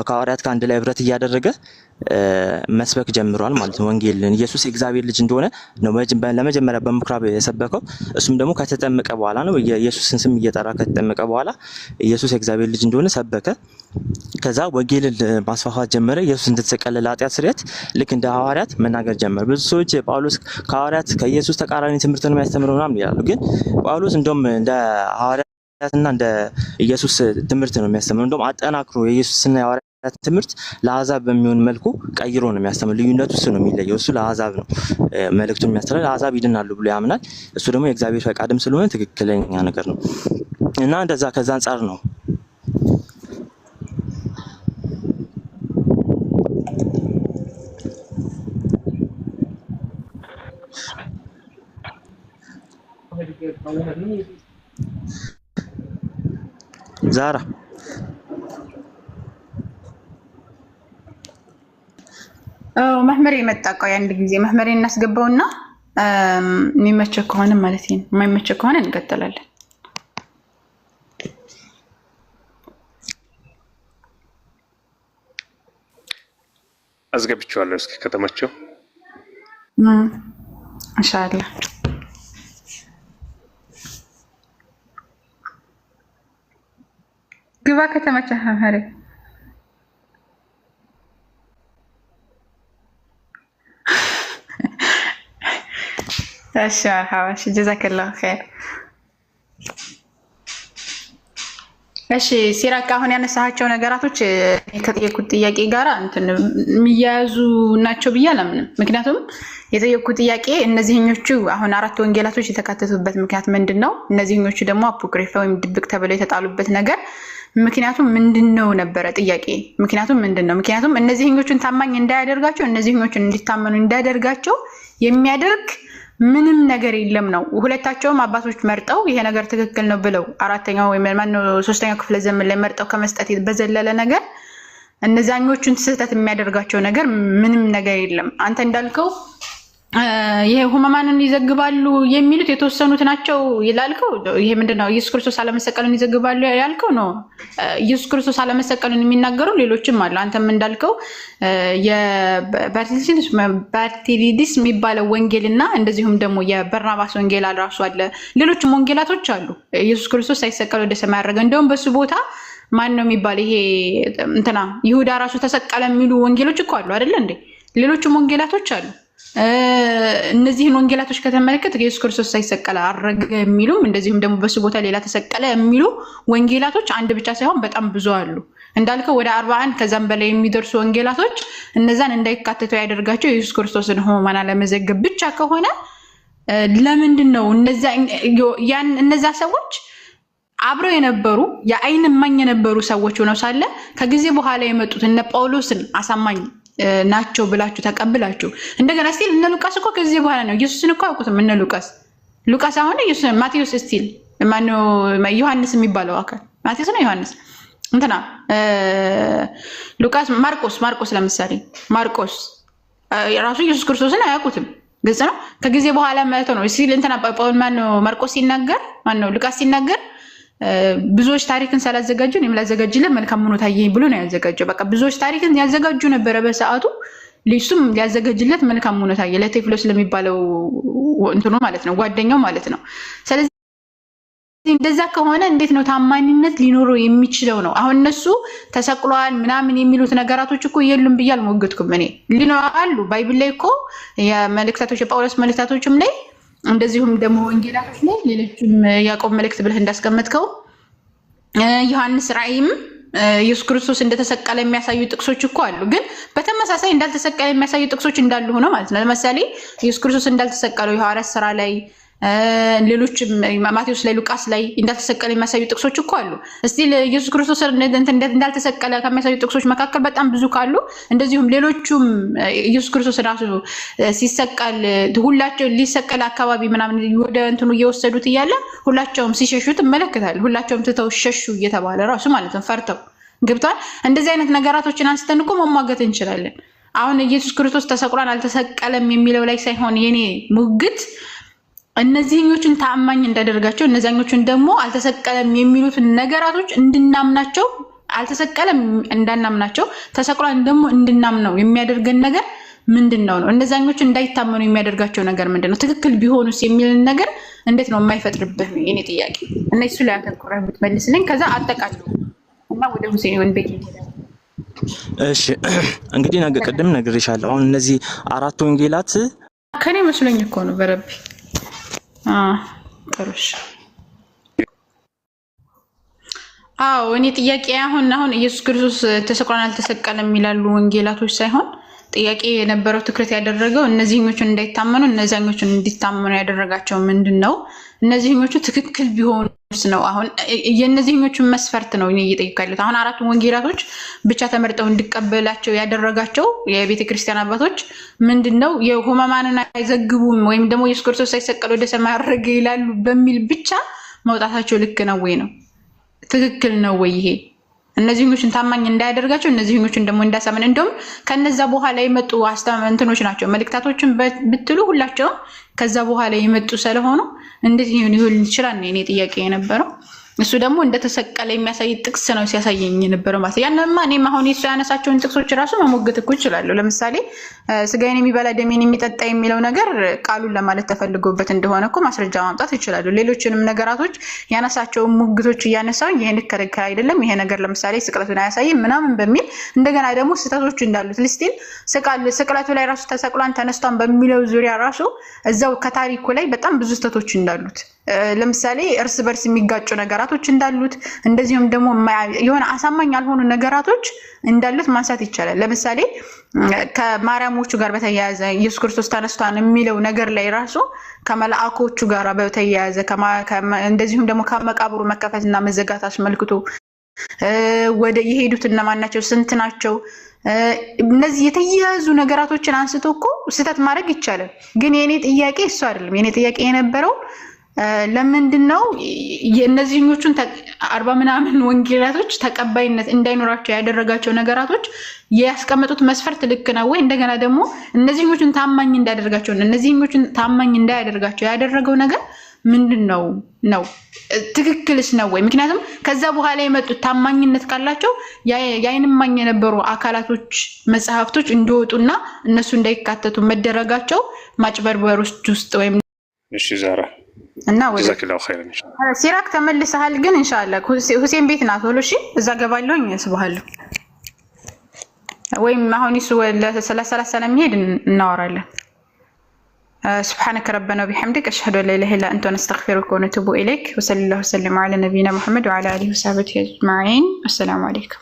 ከሐዋርያት ከአንድ ላይ ህብረት እያደረገ መስበክ ጀምሯል ማለት ነው። ወንጌልን ኢየሱስ የእግዚአብሔር ልጅ እንደሆነ ነው ለመጀመሪያ በምኩራብ የሰበከው። እሱም ደግሞ ከተጠመቀ በኋላ ነው። የኢየሱስን ስም እየጠራ ከተጠመቀ በኋላ ኢየሱስ የእግዚአብሔር ልጅ እንደሆነ ሰበከ። ከዛ ወንጌልን ማስፋፋት ጀመረ። ኢየሱስ እንደተሰቀለ ለኃጢአት ስርየት ልክ እንደ ሐዋርያት መናገር ጀመረ። ብዙ ሰዎች ጳውሎስ ከሐዋርያት ከኢየሱስ ተቃራኒ ትምህርት ነው የሚያስተምረው ምናምን ይላሉ። ግን ጳውሎስ እንደውም እንደ ሐዋርያትና እንደ ኢየሱስ ትምህርት ነው የሚያስተምረው። እንደውም አጠናክሮ የኢየሱስና የሐዋርያት ትምህርት ለአሕዛብ በሚሆን መልኩ ቀይሮ ነው የሚያስተምር። ልዩነቱ እሱ ነው የሚለየው። እሱ ለአሕዛብ ነው መልእክቱን የሚያስተላልፍ፣ ለአሕዛብ ይድናሉ ብሎ ያምናል። እሱ ደግሞ የእግዚአብሔር ፈቃድም ስለሆነ ትክክለኛ ነገር ነው እና እንደዛ ከዛ አንጻር ነው ዛራ መህመር የመጣ ቆይ አንድ ጊዜ መህመር እናስገባውና የሚመቸህ ከሆነ ማለት ነው፣ የማይመቸህ ከሆነ እንቀጥላለን። አስገብቼዋለሁ። እስኪ ከተማቸው ኢንሻአላህ ግባ ከተመቸህ መህመር። እሺ ሐዋሽ ጀዛከላሁ ኸይር። እሺ ሲራቅ አሁን ያነሳቸው ነገራቶች ከጠየቁት ጥያቄ ጋር የሚያያዙ ናቸው ብዬ አላምንም። ምክንያቱም የጠየቁት ጥያቄ እነዚህኞቹ አሁን አራት ወንጌላቶች የተካተቱበት ምክንያት ምንድን ነው? እነዚህኞቹ ደግሞ አፖክሪፋ ወይም ድብቅ ተብለው የተጣሉበት ነገር ምክንያቱም ምንድነው ነበረ ጥያቄ። ምክንያቱም ምንድነው? ምክንያቱም እነዚህኞቹን ታማኝ እንዳያደርጋቸው እነዚህኞቹን እንዲታመኑ እንዳያደርጋቸው የሚያደርግ ምንም ነገር የለም ነው። ሁለታቸውም አባቶች መርጠው ይሄ ነገር ትክክል ነው ብለው አራተኛው ወይ ማነው ሶስተኛው ክፍለ ዘመን ላይ መርጠው ከመስጠት በዘለለ ነገር እነዛኞቹን ስህተት የሚያደርጋቸው ነገር ምንም ነገር የለም። አንተ እንዳልከው ይሄ ህመማንን ይዘግባሉ የሚሉት የተወሰኑት ናቸው ይላልከው። ይሄ ምንድነው ኢየሱስ ክርስቶስ አለመሰቀልን ይዘግባሉ ያልከው ነው። ኢየሱስ ክርስቶስ አለመሰቀልን የሚናገሩ ሌሎችም አሉ። አንተም እንዳልከው የባርቴሊዲስ የሚባለው ወንጌልና እንደዚሁም ደግሞ የበርናባስ ወንጌል ራሱ አለ። ሌሎችም ወንጌላቶች አሉ። ኢየሱስ ክርስቶስ ሳይሰቀል ወደ ሰማይ ያረገ እንደውም በሱ ቦታ ማን ነው የሚባል ይሄ እንትና ይሁዳ ራሱ ተሰቀለ የሚሉ ወንጌሎች እኮ አሉ አይደል እንዴ? ሌሎችም ወንጌላቶች አሉ። እነዚህን ወንጌላቶች ከተመለከተ ኢየሱስ ክርስቶስ ሳይሰቀል አረገ የሚሉም እንደዚሁም ደግሞ በሱ ቦታ ሌላ ተሰቀለ የሚሉ ወንጌላቶች አንድ ብቻ ሳይሆን በጣም ብዙ አሉ። እንዳልከው ወደ 41 ከዛም በላይ የሚደርሱ ወንጌላቶች እነዛን እንዳይካተቱ ያደርጋቸው ኢየሱስ ክርስቶስን ህመማን አለመዘገብ ብቻ ከሆነ ለምንድን ነው እነዛ ሰዎች አብረው የነበሩ የአይን እማኝ የነበሩ ሰዎች ሆነው ሳለ ከጊዜ በኋላ የመጡት እነ ጳውሎስን አሳማኝ ናቸው ብላችሁ ተቀብላችሁ እንደገና ስቲል እነ ሉቃስ እኮ ከዚህ በኋላ ነው ኢየሱስን እኮ አውቁትም። እነ ሉቃስ አሁን ኢየሱስ ማቴዎስ ስቲል ማነው ዮሐንስ የሚባለው አካል ማቴዎስ ነው ዮሐንስ እንትና ሉቃስ ማርቆስ ለምሳሌ ማርቆስ ራሱ ኢየሱስ ክርስቶስን አያውቁትም። ግልጽ ነው። ከጊዜ በኋላ ማለት ነው ስቲል እንትና ማነው ማርቆስ ሲናገር ማነው ሉቃስ ሲናገር ብዙዎች ታሪክን ስላዘጋጁ እኔም ላዘጋጅለት መልካም ሆኖ ታየኝ ብሎ ነው ያዘጋጀው። በቃ ብዙዎች ታሪክን ያዘጋጁ ነበረ በሰዓቱ ሊሱም ሊያዘጋጅለት መልካም ሆኖ ታየ ለቴዎፍሎስ ለሚባለው እንትኑ ማለት ነው ጓደኛው ማለት ነው። ስለዚህ እንደዛ ከሆነ እንዴት ነው ታማኝነት ሊኖረው የሚችለው ነው? አሁን እነሱ ተሰቅሏል ምናምን የሚሉት ነገራቶች እኮ የሉም ብዬ አልሞገትኩም። እኔ ሊኖራሉ ባይብል ላይ እኮ የመልእክታቶች የጳውሎስ መልእክታቶችም ላይ እንደዚሁም ደግሞ ወንጌላቶች ላይ ሌሎችም ያዕቆብ መልእክት ብለህ እንዳስቀመጥከው ዮሐንስ ራእይም ኢየሱስ ክርስቶስ እንደተሰቀለ የሚያሳዩ ጥቅሶች እኮ አሉ። ግን በተመሳሳይ እንዳልተሰቀለ የሚያሳዩ ጥቅሶች እንዳሉ ሆኖ ማለት ነው። ለምሳሌ ኢየሱስ ክርስቶስ እንዳልተሰቀለው የሐዋርያት ሥራ ላይ ሌሎችም ማቴዎስ ላይ ሉቃስ ላይ እንዳልተሰቀለ የሚያሳዩ ጥቅሶች እኮ አሉ። እስቲ ኢየሱስ ክርስቶስ እንዳልተሰቀለ ከሚያሳዩ ጥቅሶች መካከል በጣም ብዙ ካሉ እንደዚሁም ሌሎቹም ኢየሱስ ክርስቶስ ራሱ ሲሰቀል ሁላቸው ሊሰቀል አካባቢ ምናምን ወደ እንትኑ እየወሰዱት እያለ ሁላቸውም ሲሸሹት እመለከታለሁ። ሁላቸውም ትተው ሸሹ እየተባለ ራሱ ማለት ነው ፈርተው ገብቷል። እንደዚህ አይነት ነገራቶችን አንስተን እኮ መሟገት እንችላለን። አሁን ኢየሱስ ክርስቶስ ተሰቅሏል አልተሰቀለም የሚለው ላይ ሳይሆን የኔ ሙግት እነዚህኞቹን ታማኝ እንዳደርጋቸው እነዛኞቹን ደግሞ አልተሰቀለም የሚሉትን ነገራቶች እንድናምናቸው አልተሰቀለም እንዳናምናቸው ተሰቅሏል ደግሞ እንድናምነው የሚያደርገን ነገር ምንድነው ነው? እነዛኞቹ እንዳይታመኑ የሚያደርጋቸው ነገር ምንድነው? ትክክል ቢሆኑስ የሚልን ነገር እንዴት ነው የማይፈጥርብህ ነው የኔ ጥያቄ። እና እሱ ላይ አተኩረህ ብትመልስልኝ ከዛ አጠቃለሁ እና ወደ ሁሴን ቤት ይሄዳል። እሺ እንግዲህ ቅድም ነግሬሻለሁ። አሁን እነዚህ አራት ወንጌላት ከኔ መስሎኝ እኮ ነው በረቢ ጥሩሽ። አዎ እኔ ጥያቄ አሁን ኢየሱስ ክርስቶስ ተሰቅሏል አልተሰቀለም ይላሉ ወንጌላቶች ሳይሆን ጥያቄ የነበረው ትኩረት ያደረገው እነዚህኞቹን እንዳይታመኑ እነዚህኞቹን እንዲታመኑ ያደረጋቸው ምንድነው? እነዚህኞቹ ትክክል ቢሆኑስ ነው። አሁን የእነዚህኞቹን መስፈርት ነው እኔ እየጠየቅኩ ያለሁት። አሁን አራቱ ወንጌላቶች ብቻ ተመርጠው እንዲቀበላቸው ያደረጋቸው የቤተ ክርስቲያን አባቶች ምንድነው? የህመማንን አይዘግቡም ወይም ደግሞ ኢየሱስ ክርስቶስ ሳይሰቀል ወደ ሰማይ አረገ ይላሉ በሚል ብቻ መውጣታቸው ልክ ነው ወይ ነው? ትክክል ነው ወይ ይሄ? እነዚህኞቹን ታማኝ እንዳያደርጋቸው እነዚህኞቹን ደግሞ እንዳሳመን እንደውም ከነዛ በኋላ የመጡ አስተማንተኖች ናቸው መልእክታቶችን ብትሉ ሁላቸውም ከዛ በኋላ የመጡ ስለሆኑ እንዴት ይሁን ይችላል እኔ ጥያቄ የነበረው። እሱ ደግሞ እንደተሰቀለ የሚያሳይ ጥቅስ ነው ሲያሳየኝ የነበረው ማለት ያንንማ እኔም አሁን እሱ ያነሳቸውን ጥቅሶች ራሱ መሞገት እኮ እችላለሁ። ለምሳሌ ስጋዬን የሚበላ ደሜን የሚጠጣ የሚለው ነገር ቃሉን ለማለት ተፈልጎበት እንደሆነ እኮ ማስረጃ ማምጣት እችላለሁ። ሌሎችንም ነገራቶች ያነሳቸውን ሙግቶች እያነሳው ይሄ ንከረከር አይደለም ይሄ ነገር ለምሳሌ ስቅለቱን አያሳይም ምናምን በሚል እንደገና ደግሞ ስህተቶች እንዳሉት ልስቲል ስቅለቱ ላይ ራሱ ተሰቅሏን ተነስቷን በሚለው ዙሪያ ራሱ እዛው ከታሪኩ ላይ በጣም ብዙ ስህተቶች እንዳሉት ለምሳሌ እርስ በርስ የሚጋጩ ነገራቶች እንዳሉት እንደዚሁም ደግሞ የሆነ አሳማኝ ያልሆኑ ነገራቶች እንዳሉት ማንሳት ይቻላል። ለምሳሌ ከማርያሞቹ ጋር በተያያዘ ኢየሱስ ክርስቶስ ተነስቷን የሚለው ነገር ላይ ራሱ ከመላእክቶቹ ጋር በተያያዘ እንደዚሁም ደግሞ ከመቃብሩ መከፈትና መዘጋት አስመልክቶ ወደ የሄዱት እነማን ናቸው ስንት ናቸው እነዚህ የተያዙ ነገራቶችን አንስቶ እኮ ስህተት ማድረግ ይቻላል። ግን የኔ ጥያቄ እሱ አይደለም። የኔ ጥያቄ የነበረው ለምንድነው የእነዚህኞቹን 40 ምናምን ወንጌላቶች ተቀባይነት እንዳይኖራቸው ያደረጋቸው ነገራቶች ያስቀመጡት መስፈርት ልክ ነው ወይ? እንደገና ደግሞ እነዚህኞቹን ታማኝ እንዳያደርጋቸው እነዚህኞቹን ታማኝ እንዳያደርጋቸው ያደረገው ነገር ምንድነው ነው? ትክክልስ ነው ወይ? ምክንያቱም ከዛ በኋላ የመጡት ታማኝነት ካላቸው ያይንማኝ የነበሩ አካላቶች መጽሐፍቶች እንዲወጡና እነሱ እንዳይካተቱ መደረጋቸው ማጭበርበር ውስጥ ወይም እሺ ዛራ እና ወደ ጀዛከላሁ ኸይረን ኢንሻአላህ ሲራክ ተመልሰሃል። ግን ኢንሻአላህ ሁሴን ቤት ናት ወሎ። እሺ እዛ ገባለሁኝ እስባለሁ ወይም አሁን እሱ ለ30 ስለሚሄድ እናወራለን። سبحانك ربنا وبحمدك أشهد أن لا إله إلا أنت نستغفرك ونتوب إليك وصلى الله وسلم على نبينا محمد وعلى آله وصحبه أجمعين. السلام عليكم.